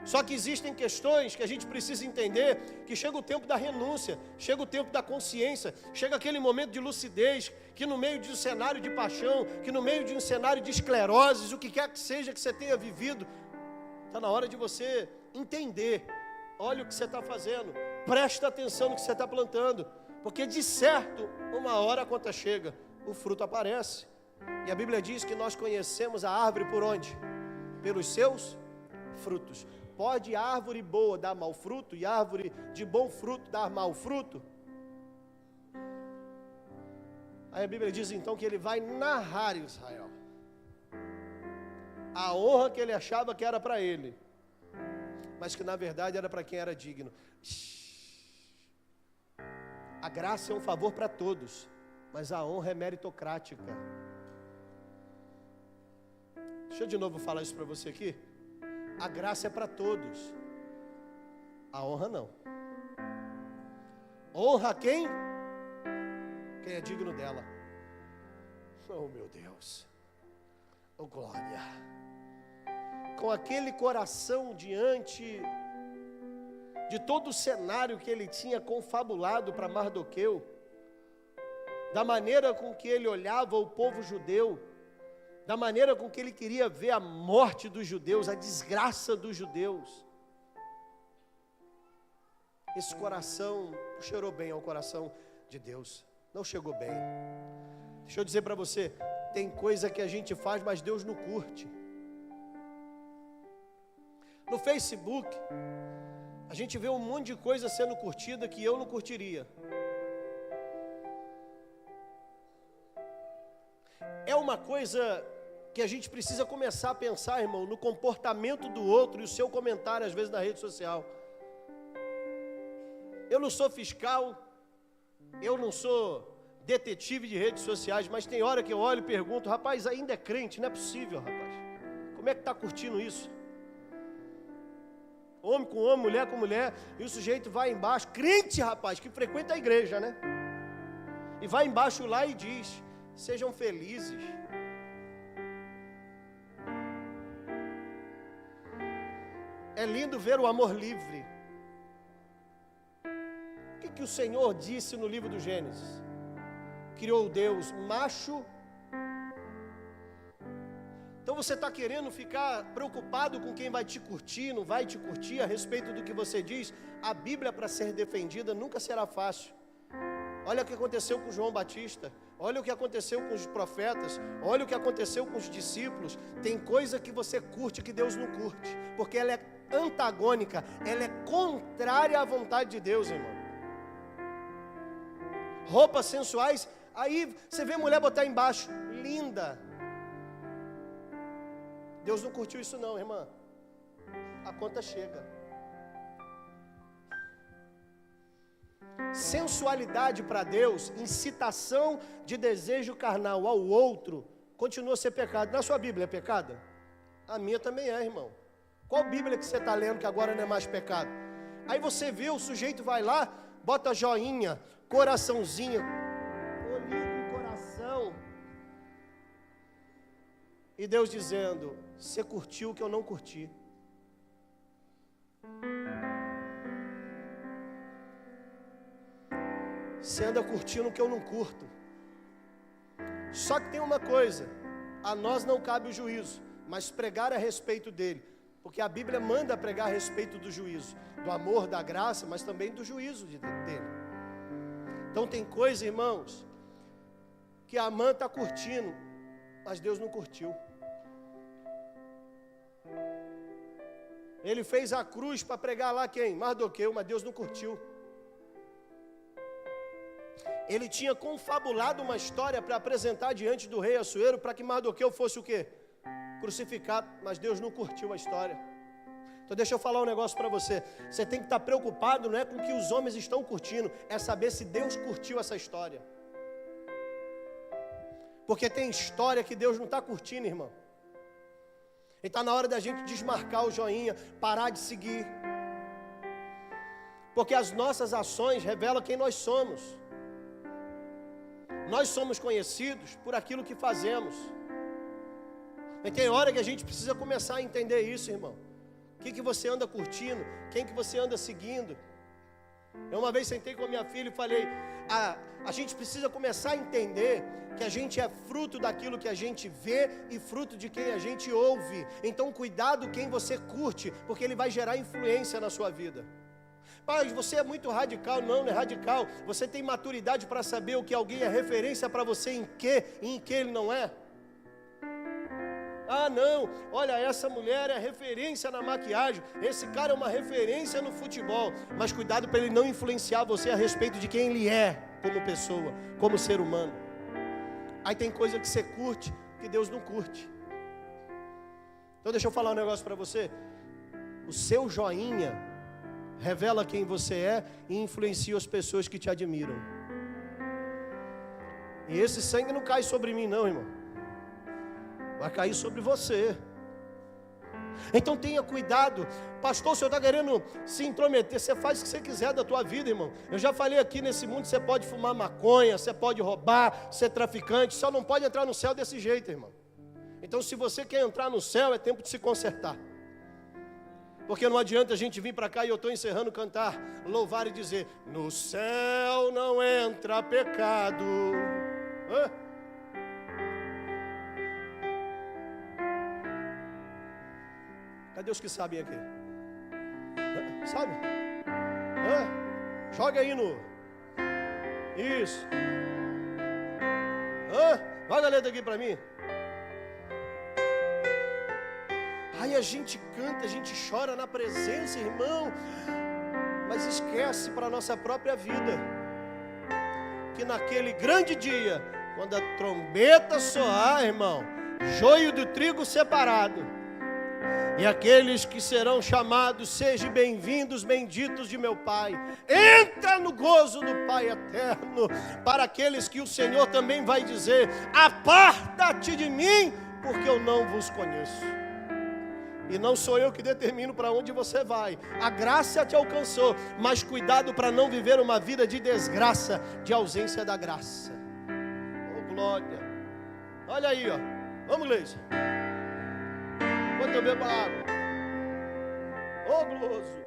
Só que existem questões que a gente precisa entender, que chega o tempo da renúncia, chega o tempo da consciência, chega aquele momento de lucidez, que no meio de um cenário de paixão, que no meio de um cenário de esclerose, o que quer que seja que você tenha vivido, está na hora de você entender. Olha o que você está fazendo, presta atenção no que você está plantando, porque de certo, uma hora a conta chega, o fruto aparece. E a Bíblia diz que nós conhecemos a árvore por onde? Pelos seus frutos. Pode árvore boa dar mau fruto e árvore de bom fruto dar mau fruto? Aí a Bíblia diz então que ele vai narrar Israel a honra que ele achava que era para ele. mas que na verdade era para quem era digno. A graça é um favor para todos, mas a honra é meritocrática. Deixa eu de novo falar isso para você aqui. A graça é para todos, a honra não. Honra quem? Quem é digno dela. Oh meu Deus, oh glória. Com aquele coração diante de todo o cenário que ele tinha confabulado para Mardoqueu, da maneira com que ele olhava o povo judeu, da maneira com que ele queria ver a morte dos judeus, a desgraça dos judeus, esse coração não cheirou bem ao coração de Deus, não chegou bem. Deixa eu dizer para você, tem coisa que a gente faz, mas Deus não curte. No Facebook, a gente vê um monte de coisa sendo curtida que eu não curtiria. É uma coisa que a gente precisa começar a pensar, irmão, no comportamento do outro e o seu comentário, às vezes, na rede social. Eu não sou fiscal, eu não sou detetive de redes sociais, mas tem hora que eu olho e pergunto, rapaz, ainda é crente? Não é possível, rapaz. Como é que está curtindo isso? Homem com homem, mulher com mulher, e o sujeito vai embaixo, crente, rapaz, que frequenta a igreja, né? E vai embaixo lá e diz, sejam felizes. É lindo ver o amor livre. O que o Senhor disse no livro do Gênesis? Criou Deus macho. Então você está querendo ficar preocupado com quem vai te curtir, não vai te curtir a respeito do que você diz? A Bíblia, para ser defendida, nunca será fácil. Olha o que aconteceu com João Batista, olha o que aconteceu com os profetas, olha o que aconteceu com os discípulos. Tem coisa que você curte que Deus não curte, porque ela é antagônica, ela é contrária à vontade de Deus, irmão. Roupas sensuais, aí você vê mulher botar embaixo, linda. Deus não curtiu isso não, irmã. A conta chega. Sensualidade para Deus, incitação de desejo carnal ao outro, continua a ser pecado. Na sua Bíblia é pecado? A minha também é, irmão. Qual Bíblia que você está lendo que agora não é mais pecado? Aí você vê, o sujeito vai lá, bota joinha, coraçãozinho, olhinho, coração. E Deus dizendo, você curtiu o que eu não curti. Você anda curtindo o que eu não curto. Só que tem uma coisa, a nós não cabe o juízo, mas pregar a respeito dele. Porque a Bíblia manda pregar a respeito do juízo, do amor, da graça, mas também do juízo dele. Então tem coisa, irmãos, que a Amã está curtindo, mas Deus não curtiu. Ele fez a cruz para pregar lá quem? Mardoqueu, mas Deus não curtiu. Ele tinha confabulado uma história para apresentar diante do rei Assuero para que Mardoqueu fosse o quê? Crucificado, mas Deus não curtiu a história. Então deixa eu falar um negócio para você. Você tem que estar preocupado, não é com o que os homens estão curtindo, é saber se Deus curtiu essa história. Porque tem história que Deus não está curtindo, irmão. E está na hora da gente desmarcar o joinha, parar de seguir. Porque as nossas ações revelam quem nós somos. Nós somos conhecidos por aquilo que fazemos. E tem hora que a gente precisa começar a entender isso, irmão. O que você anda curtindo? Quem que você anda seguindo? Eu uma vez sentei com a minha filha e falei, a gente precisa começar a entender que a gente é fruto daquilo que a gente vê e fruto de quem a gente ouve. Então cuidado quem você curte, porque ele vai gerar influência na sua vida. Pai, você é muito radical. Não é radical. Você tem maturidade para saber o que alguém é referência para você em que e em que ele não é. Ah não, olha, essa mulher é referência na maquiagem, esse cara é uma referência no futebol. Mas cuidado para ele não influenciar você a respeito de quem ele é como pessoa, como ser humano. Aí tem coisa que você curte que Deus não curte. Então deixa eu falar um negócio para você. O seu joinha revela quem você é e influencia as pessoas que te admiram. E esse sangue não cai sobre mim não, irmão. Vai cair sobre você. Então tenha cuidado. Pastor, o senhor está querendo se intrometer. Você faz o que você quiser da tua vida, irmão. Eu já falei aqui, nesse mundo você pode fumar maconha, você pode roubar, ser traficante, só não pode entrar no céu desse jeito, irmão. Então se você quer entrar no céu, é tempo de se consertar. Porque não adianta a gente vir para cá, e eu estou encerrando, cantar, louvar e dizer: no céu não entra pecado. Hã? Cadê os que sabem aqui? Sabe? Joga aí no... Isso. Joga a letra aqui para mim. Aí a gente canta, a gente chora na presença, irmão, mas esquece para a nossa própria vida que naquele grande dia, quando a trombeta soar, irmão, joio do trigo separado, e aqueles que serão chamados, sejam bem-vindos, benditos de meu Pai, entra no gozo do Pai eterno. Para aqueles que o Senhor também vai dizer: aparta-te de mim, porque eu não vos conheço. E não sou eu que determino para onde você vai. A graça te alcançou, mas cuidado para não viver uma vida de desgraça, de ausência da graça. Oh, glória. Olha aí, ó. Vamos ler isso. Enquanto eu bebo a água. Oh, glorioso.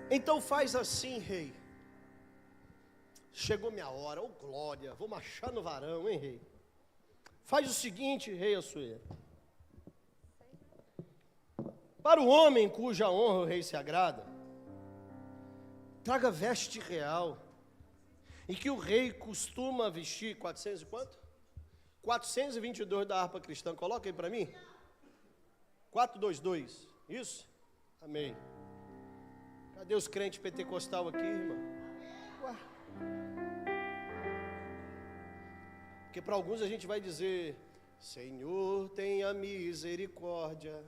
Então faz assim, rei. Chegou minha hora, oh glória, vou marchar no varão, hein, rei? Faz o seguinte, rei Assuero. Para o homem cuja honra o rei se agrada, traga veste real, e que o rei costuma vestir. 400 e quanto? 422 da harpa cristã, coloca aí para mim. 422, isso? Amém. Cadê os crentes pentecostal aqui, irmão? Ué. Porque para alguns a gente vai dizer: Senhor, tenha misericórdia,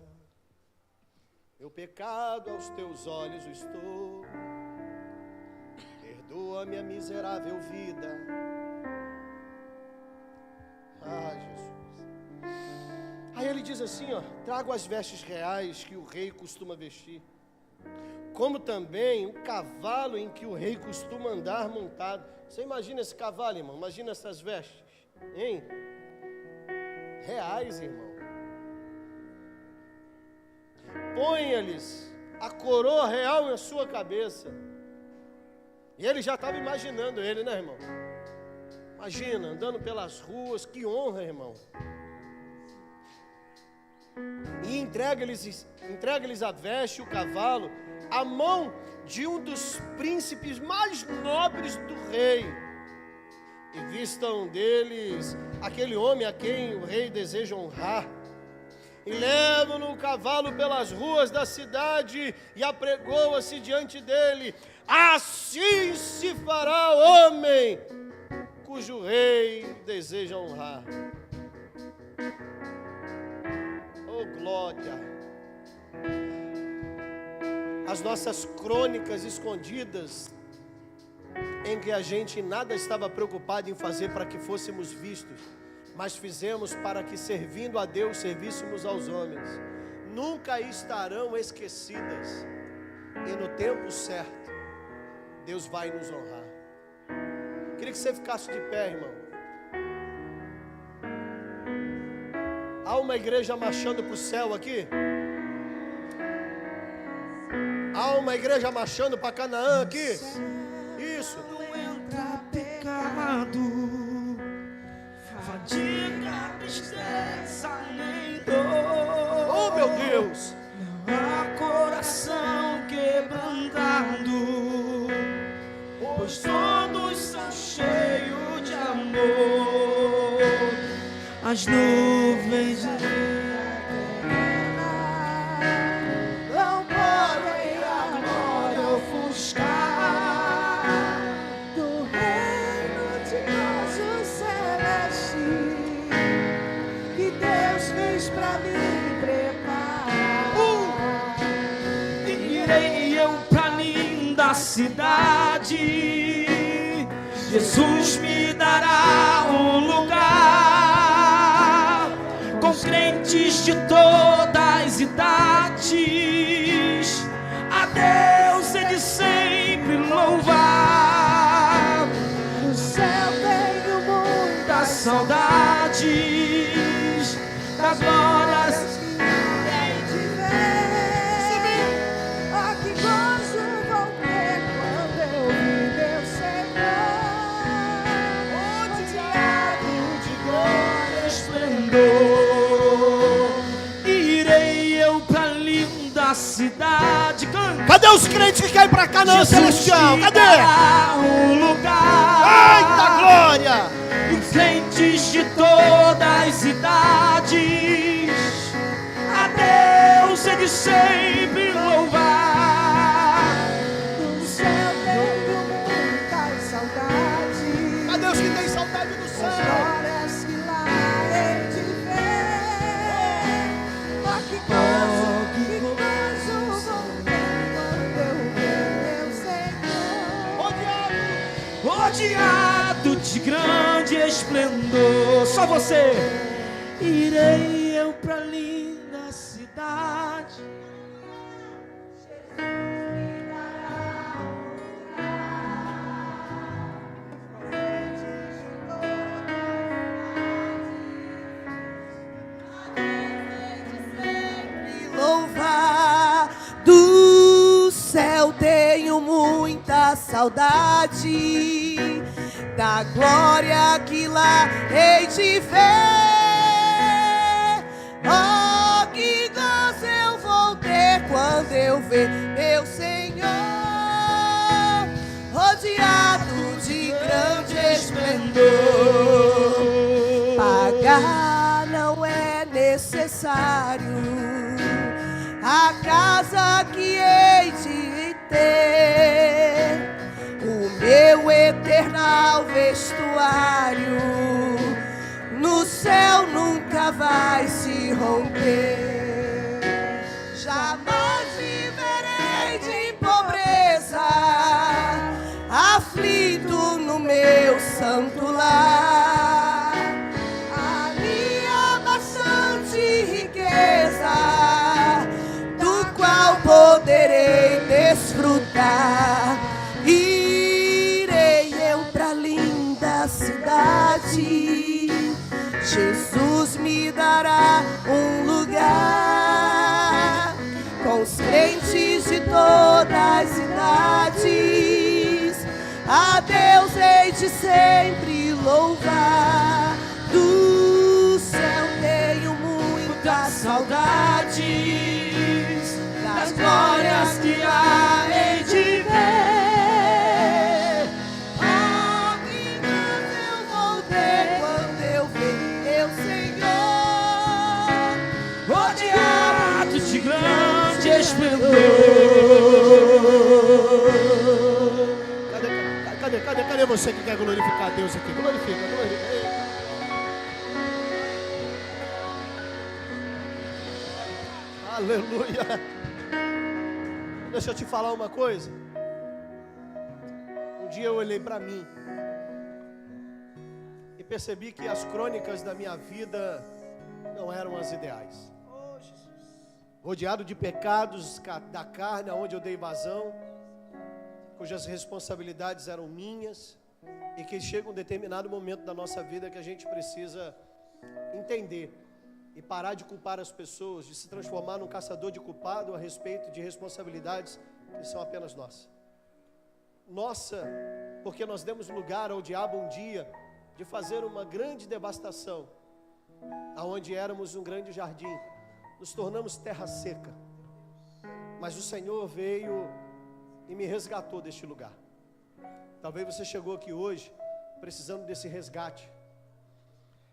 meu pecado aos teus olhos estou, perdoa minha miserável vida. Ah, Jesus. Aí ele diz assim, ó: trago as vestes reais que o rei costuma vestir, como também o cavalo em que o rei costuma andar montado. Você imagina esse cavalo, irmão? Imagina essas vestes, hein? Reais, irmão. Ponha-lhes a coroa real na sua cabeça. E ele já estava imaginando ele, né, irmão? Imagina, andando pelas ruas, que honra, irmão. E entrega-lhes a veste e o cavalo, a mão de um dos príncipes mais nobres do rei, e vistam deles aquele homem a quem o rei deseja honrar, e levam-no o cavalo pelas ruas da cidade, e apregoa-se diante dele. Assim se fará o homem cujo rei deseja honrar. Oh, glória! As nossas crônicas escondidas, em que a gente nada estava preocupado em fazer para que fôssemos vistos, mas fizemos para que, servindo a Deus, servíssemos aos homens, nunca estarão esquecidas. E no tempo certo, Deus vai nos honrar. Queria que você ficasse de pé, irmão. Há uma igreja marchando para o céu aqui. Há uma igreja marchando para Canaã aqui. Isso. Não entra pecado. tristeza nem dor. Oh, meu Deus! Não há coração quebrantado, pois todos são cheios de amor. As nuvens de não podem agora ofuscar do reino de Deus o celeste que Deus fez pra mim preparar. Irei eu pra linda cidade, Jesus me dará um lugar, com crentes de todas as idades, a Deus ele sempre louvar. No céu tenho muitas saudades das glórias que hei de ver. Ah, que gozo vou ter quando eu vi meu Senhor, rodeado de glória e esplendor. Irei eu pra linda cidade. Canta. Cadê os crentes que caem pra Canaã celestial? Cadê? Um lugar. Eita glória! Os crentes de todas as idades, a Deus ele sempre louvar. No céu tenho muitas saudades. Cadê os que têm saudade do As céu? glórias que lá hei de ver. Ah, que gozo vou ter quando eu ver meu Senhor, rodeado de grande esplendor. Só você. Irei eu pra linda cidade. Louvar do céu, tenho muita saudade da glória que lá hei de ver. Oh, que gozo eu vou ter quando eu ver meu Senhor, rodeado de grande esplendor. Pagar não é necessário a casa que hei de ter, o meu eternal vestuário no céu nunca vai se romper. Jamais viverei de pobreza, aflito no meu santo lar. Ali há bastante riqueza, do qual poderei desfrutar. Irei eu pra linda cidade, Jesus me dará um lugar, com os crentes de todas as idades, a Deus hei de sempre louvar. Do céu tenho muitas saudades das glórias que há hei de ver. Oh, que gozo eu vou ter quando eu ver meu Senhor, Rodeado de grande esplendor. Cadê você que quer glorificar a Deus aqui? Glorifica. Aleluia. Deixa eu te falar uma coisa. Um dia eu olhei para mim e percebi que as crônicas da minha vida não eram as ideais. Rodeado de pecados da carne, aonde eu dei vazão, cujas responsabilidades eram minhas, e que chega um determinado momento da nossa vida que a gente precisa entender e parar de culpar as pessoas, de se transformar num caçador de culpado a respeito de responsabilidades que são apenas nossas. Nossa, porque nós demos lugar ao diabo um dia de fazer uma grande devastação aonde éramos um grande jardim, nos tornamos terra seca. Mas o Senhor veio e me resgatou deste lugar. Talvez você chegou aqui hoje precisando desse resgate,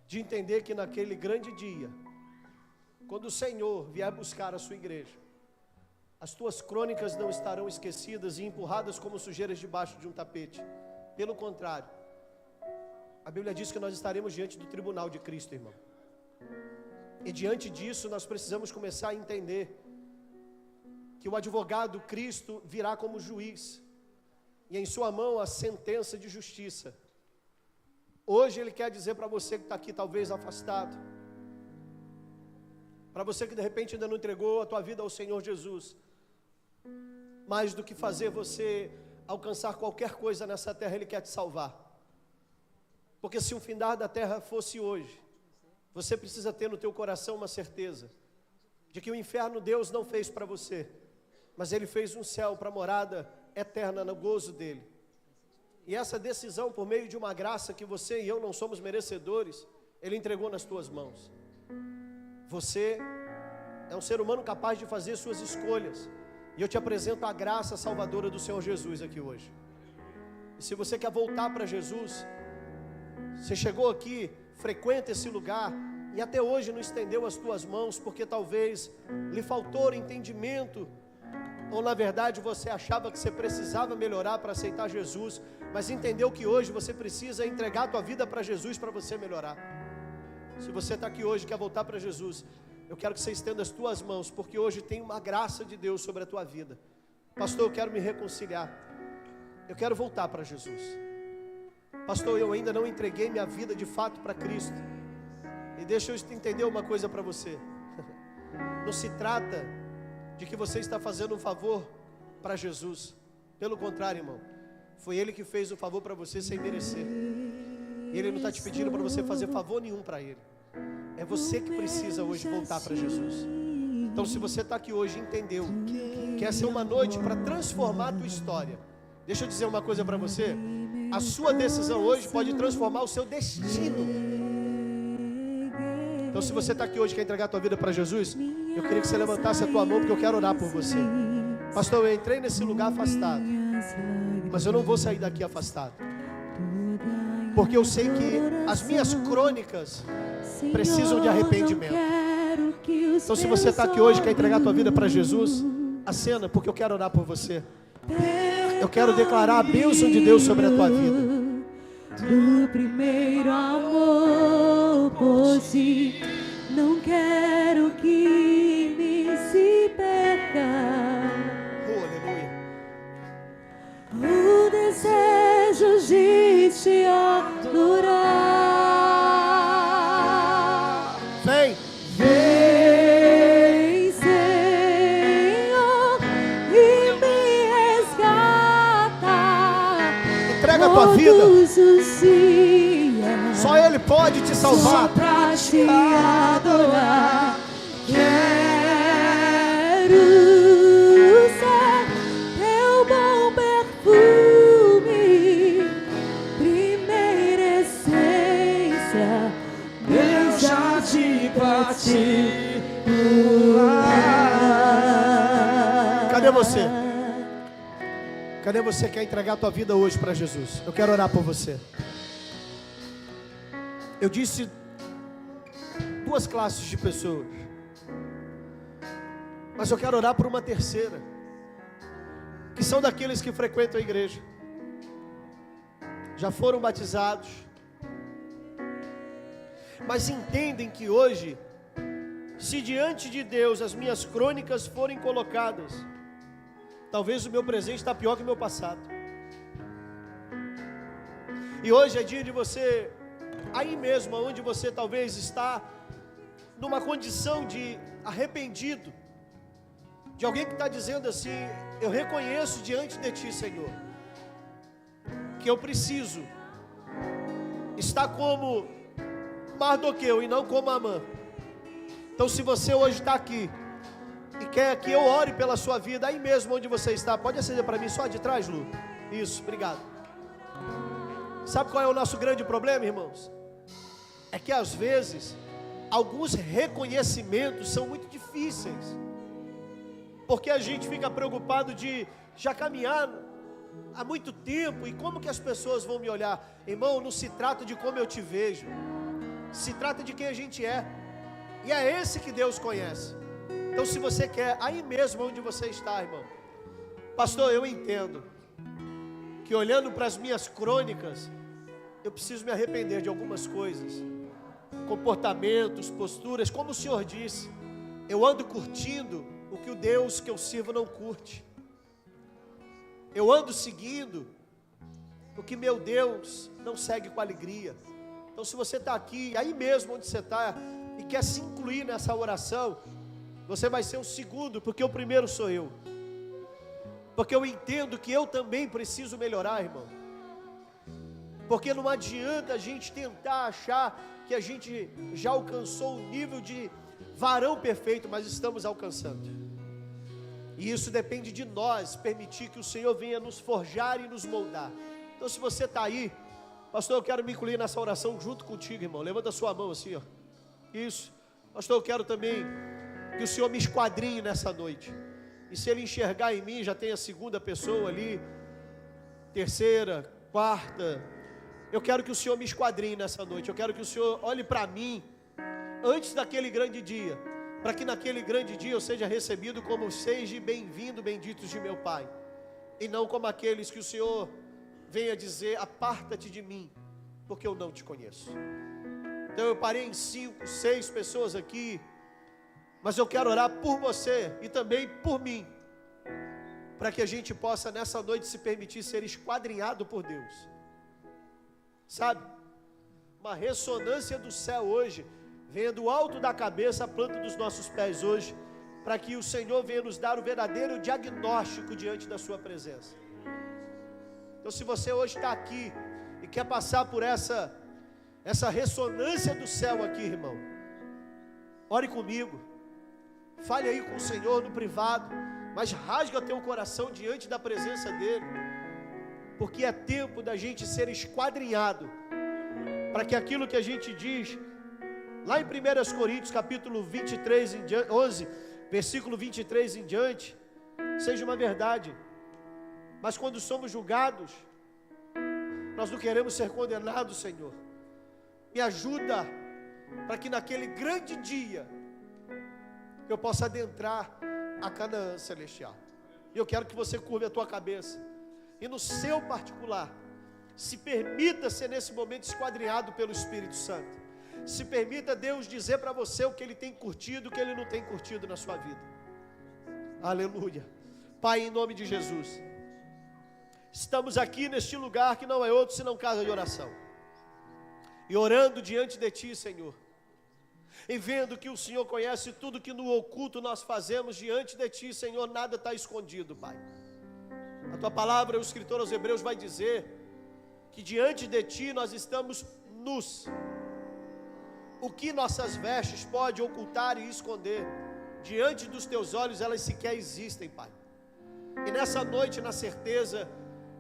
de entender que naquele grande dia, quando o Senhor vier buscar a sua igreja, as tuas crônicas não estarão esquecidas e empurradas como sujeiras debaixo de um tapete. Pelo contrário, a Bíblia diz que nós estaremos diante do tribunal de Cristo, irmão. E diante disso nós precisamos começar a entender que o advogado Cristo virá como juiz, e em sua mão a sentença de justiça. Hoje Ele quer dizer para você que está aqui talvez afastado, para você que de repente ainda não entregou a tua vida ao Senhor Jesus, mais do que fazer você alcançar qualquer coisa nessa terra, Ele quer te salvar. Porque se o findar da terra fosse hoje, você precisa ter no teu coração uma certeza de que o inferno Deus não fez para você, mas Ele fez um céu para morada eterna no gozo dEle. E essa decisão, por meio de uma graça que você e eu não somos merecedores, Ele entregou nas tuas mãos. Você é um ser humano capaz de fazer suas escolhas, e eu te apresento a graça salvadora do Senhor Jesus aqui hoje. E se você quer voltar para Jesus, você chegou aqui, frequenta esse lugar e até hoje não estendeu as tuas mãos, porque talvez lhe faltou entendimento, ou na verdade você achava que você precisava melhorar para aceitar Jesus, mas entendeu que hoje você precisa entregar a tua vida para Jesus para você melhorar. Se você está aqui hoje e quer voltar para Jesus, eu quero que você estenda as tuas mãos, porque hoje tem uma graça de Deus sobre a tua vida. Pastor, eu quero me reconciliar, eu quero voltar para Jesus. Pastor, eu ainda não entreguei minha vida de fato para Cristo. E deixa eu entender uma coisa para você. Não se trata de que você está fazendo um favor para Jesus. Pelo contrário, irmão, foi Ele que fez o favor para você sem merecer. E Ele não está te pedindo para você fazer favor nenhum para Ele. É você que precisa hoje voltar para Jesus. Então, se você está aqui hoje e entendeu que essa é uma noite para transformar a tua história, deixa eu dizer uma coisa para você. A sua decisão hoje pode transformar o seu destino. Então, se você está aqui hoje e quer entregar a tua vida para Jesus, eu queria que você levantasse a tua mão, porque eu quero orar por você. Pastor, eu entrei nesse lugar afastado, mas eu não vou sair daqui afastado, porque eu sei que as minhas crônicas precisam de arrependimento. Então, se você está aqui hoje e quer entregar a tua vida para Jesus, acena, porque eu quero orar por você. Eu quero declarar a bênção de Deus sobre a tua vida. Do primeiro amor por ti, não quero que me se perca. Oh, aleluia. O desejo de te adorar. Vem. Vem, Senhor, e me resgata. Entrega a tua vida. Todos os dias, Só Ele pode te só salvar. pra te adorar. Quero ser teu bom perfume, primeira essência, beijar de particular. Cadê você? Cadê você que quer entregar a tua vida hoje para Jesus? Eu quero orar por você. Eu disse duas classes de pessoas, mas eu quero orar por uma terceira, que são daqueles que frequentam a igreja, já foram batizados, mas entendem que hoje, se diante de Deus as minhas crônicas forem colocadas, talvez o meu presente está pior que o meu passado. E hoje é dia de você, aí mesmo onde você talvez está, numa condição de arrependido, de alguém que está dizendo assim: eu reconheço diante de ti, Senhor, que eu preciso estar como Mardoqueu e não como Amã. Então, se você hoje está aqui e quer que eu ore pela sua vida, aí mesmo onde você está, pode acender para mim, só de trás, Lu. Isso, obrigado. Sabe qual é o nosso grande problema, irmãos? É que às vezes alguns reconhecimentos são muito difíceis, porque a gente fica preocupado de já caminhar há muito tempo, e como que as pessoas vão me olhar? Irmão, não se trata de como eu te vejo, se trata de quem a gente é, e é esse que Deus conhece. Então, se você quer, aí mesmo onde você está, irmão, pastor, eu entendo que olhando para as minhas crônicas, eu preciso me arrepender de algumas coisas, comportamentos, posturas, como o Senhor disse, eu ando curtindo o que o Deus que eu sirvo não curte, eu ando seguindo o que meu Deus não segue com alegria. Então, se você está aqui, aí mesmo onde você está, e quer se incluir nessa oração, você vai ser o segundo, porque o primeiro sou eu, porque eu entendo que eu também preciso melhorar, irmão, porque não adianta a gente tentar achar que a gente já alcançou o nível de varão perfeito, mas estamos alcançando, e isso depende de nós, permitir que o Senhor venha nos forjar e nos moldar. Então, se você está aí, pastor, eu quero me incluir nessa oração junto contigo, irmão, levanta a sua mão assim, ó. Isso, pastor, eu quero também que o Senhor me esquadrinhe nessa noite, e se Ele enxergar em mim, já tem a segunda pessoa ali, terceira, quarta, eu quero que o Senhor me esquadrinhe nessa noite, eu quero que o Senhor olhe para mim, antes daquele grande dia, para que naquele grande dia eu seja recebido como seja bem-vindo, benditos de meu Pai, e não como aqueles que o Senhor venha dizer, aparta-te de mim, porque eu não te conheço. Então eu parei em 5, 6 pessoas aqui, mas eu quero orar por você e também por mim, para que a gente possa nessa noite se permitir ser esquadrinhado por Deus, sabe, uma ressonância do céu hoje, venha do alto da cabeça à planta dos nossos pés hoje, para que o Senhor venha nos dar o verdadeiro diagnóstico diante da sua presença. Então, se você hoje está aqui e quer passar por essa ressonância do céu aqui, irmão, ore comigo, fale aí com o Senhor no privado, mas rasga teu coração diante da presença dEle, porque é tempo da gente ser esquadrinhado, para que aquilo que a gente diz, lá em 1 Coríntios capítulo 23, 11, versículo 23 em diante, seja uma verdade. Mas quando somos julgados, nós não queremos ser condenados, Senhor. Me ajuda, para que naquele grande dia, eu possa adentrar a Canaã celestial. E eu quero que você curve a tua cabeça, e no seu particular, se permita ser nesse momento esquadrinhado pelo Espírito Santo. Se permita Deus dizer para você o que Ele tem curtido, o que Ele não tem curtido na sua vida. Aleluia. Pai, em nome de Jesus, estamos aqui neste lugar que não é outro senão casa de oração, e orando diante de Ti, Senhor, e vendo que o Senhor conhece tudo que no oculto nós fazemos diante de Ti, Senhor, nada está escondido, Pai. A Tua palavra, o escritor aos Hebreus vai dizer que diante de Ti nós estamos nus. O que nossas vestes pode ocultar e esconder, diante dos Teus olhos elas sequer existem, Pai. E nessa noite, na certeza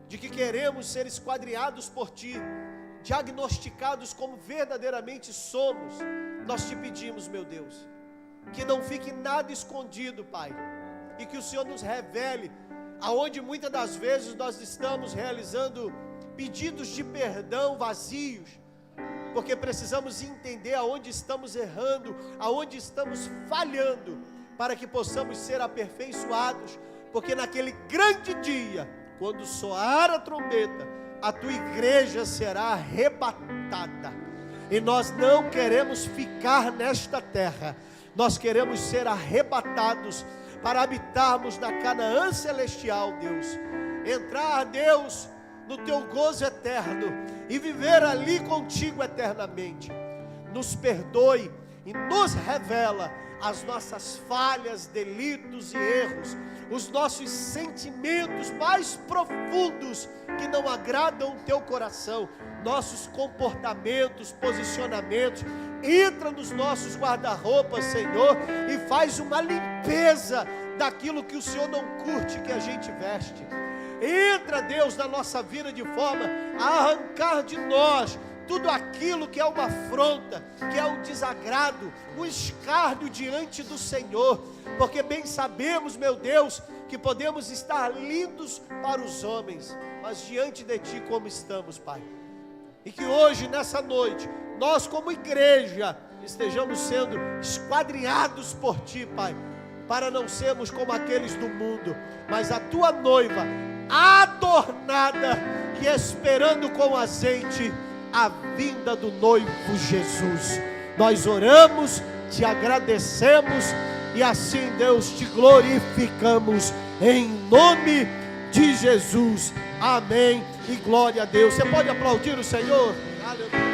de que queremos ser esquadrinhados por Ti, diagnosticados como verdadeiramente somos, nós Te pedimos, meu Deus, que não fique nada escondido, Pai, e que o Senhor nos revele aonde muitas das vezes nós estamos realizando pedidos de perdão vazios, porque precisamos entender aonde estamos errando, aonde estamos falhando, para que possamos ser aperfeiçoados, porque naquele grande dia, quando soar a trombeta, a Tua igreja será arrebatada, e nós não queremos ficar nesta terra, nós queremos ser arrebatados, para habitarmos na Canaã celestial, Deus, entrar, Deus, no Teu gozo eterno, e viver ali contigo eternamente. Nos perdoe e nos revela as nossas falhas, delitos e erros, os nossos sentimentos mais profundos que não agradam o Teu coração, nossos comportamentos, posicionamentos. Entra nos nossos guarda-roupas, Senhor, e faz uma limpeza daquilo que o Senhor não curte que a gente veste. Entra, Deus, na nossa vida de forma a arrancar de nós tudo aquilo que é uma afronta, que é um desagrado, um escárnio diante do Senhor, porque bem sabemos, meu Deus, que podemos estar lindos para os homens, mas diante de Ti como estamos, Pai. E que hoje, nessa noite, nós como igreja, estejamos sendo esquadrinhados por Ti, Pai, para não sermos como aqueles do mundo, mas a Tua noiva, adornada e esperando com azeite a vinda do noivo Jesus. Nós oramos, Te agradecemos e assim, Deus, Te glorificamos em nome de Jesus. Amém e glória a Deus. Você pode aplaudir o Senhor? Aleluia.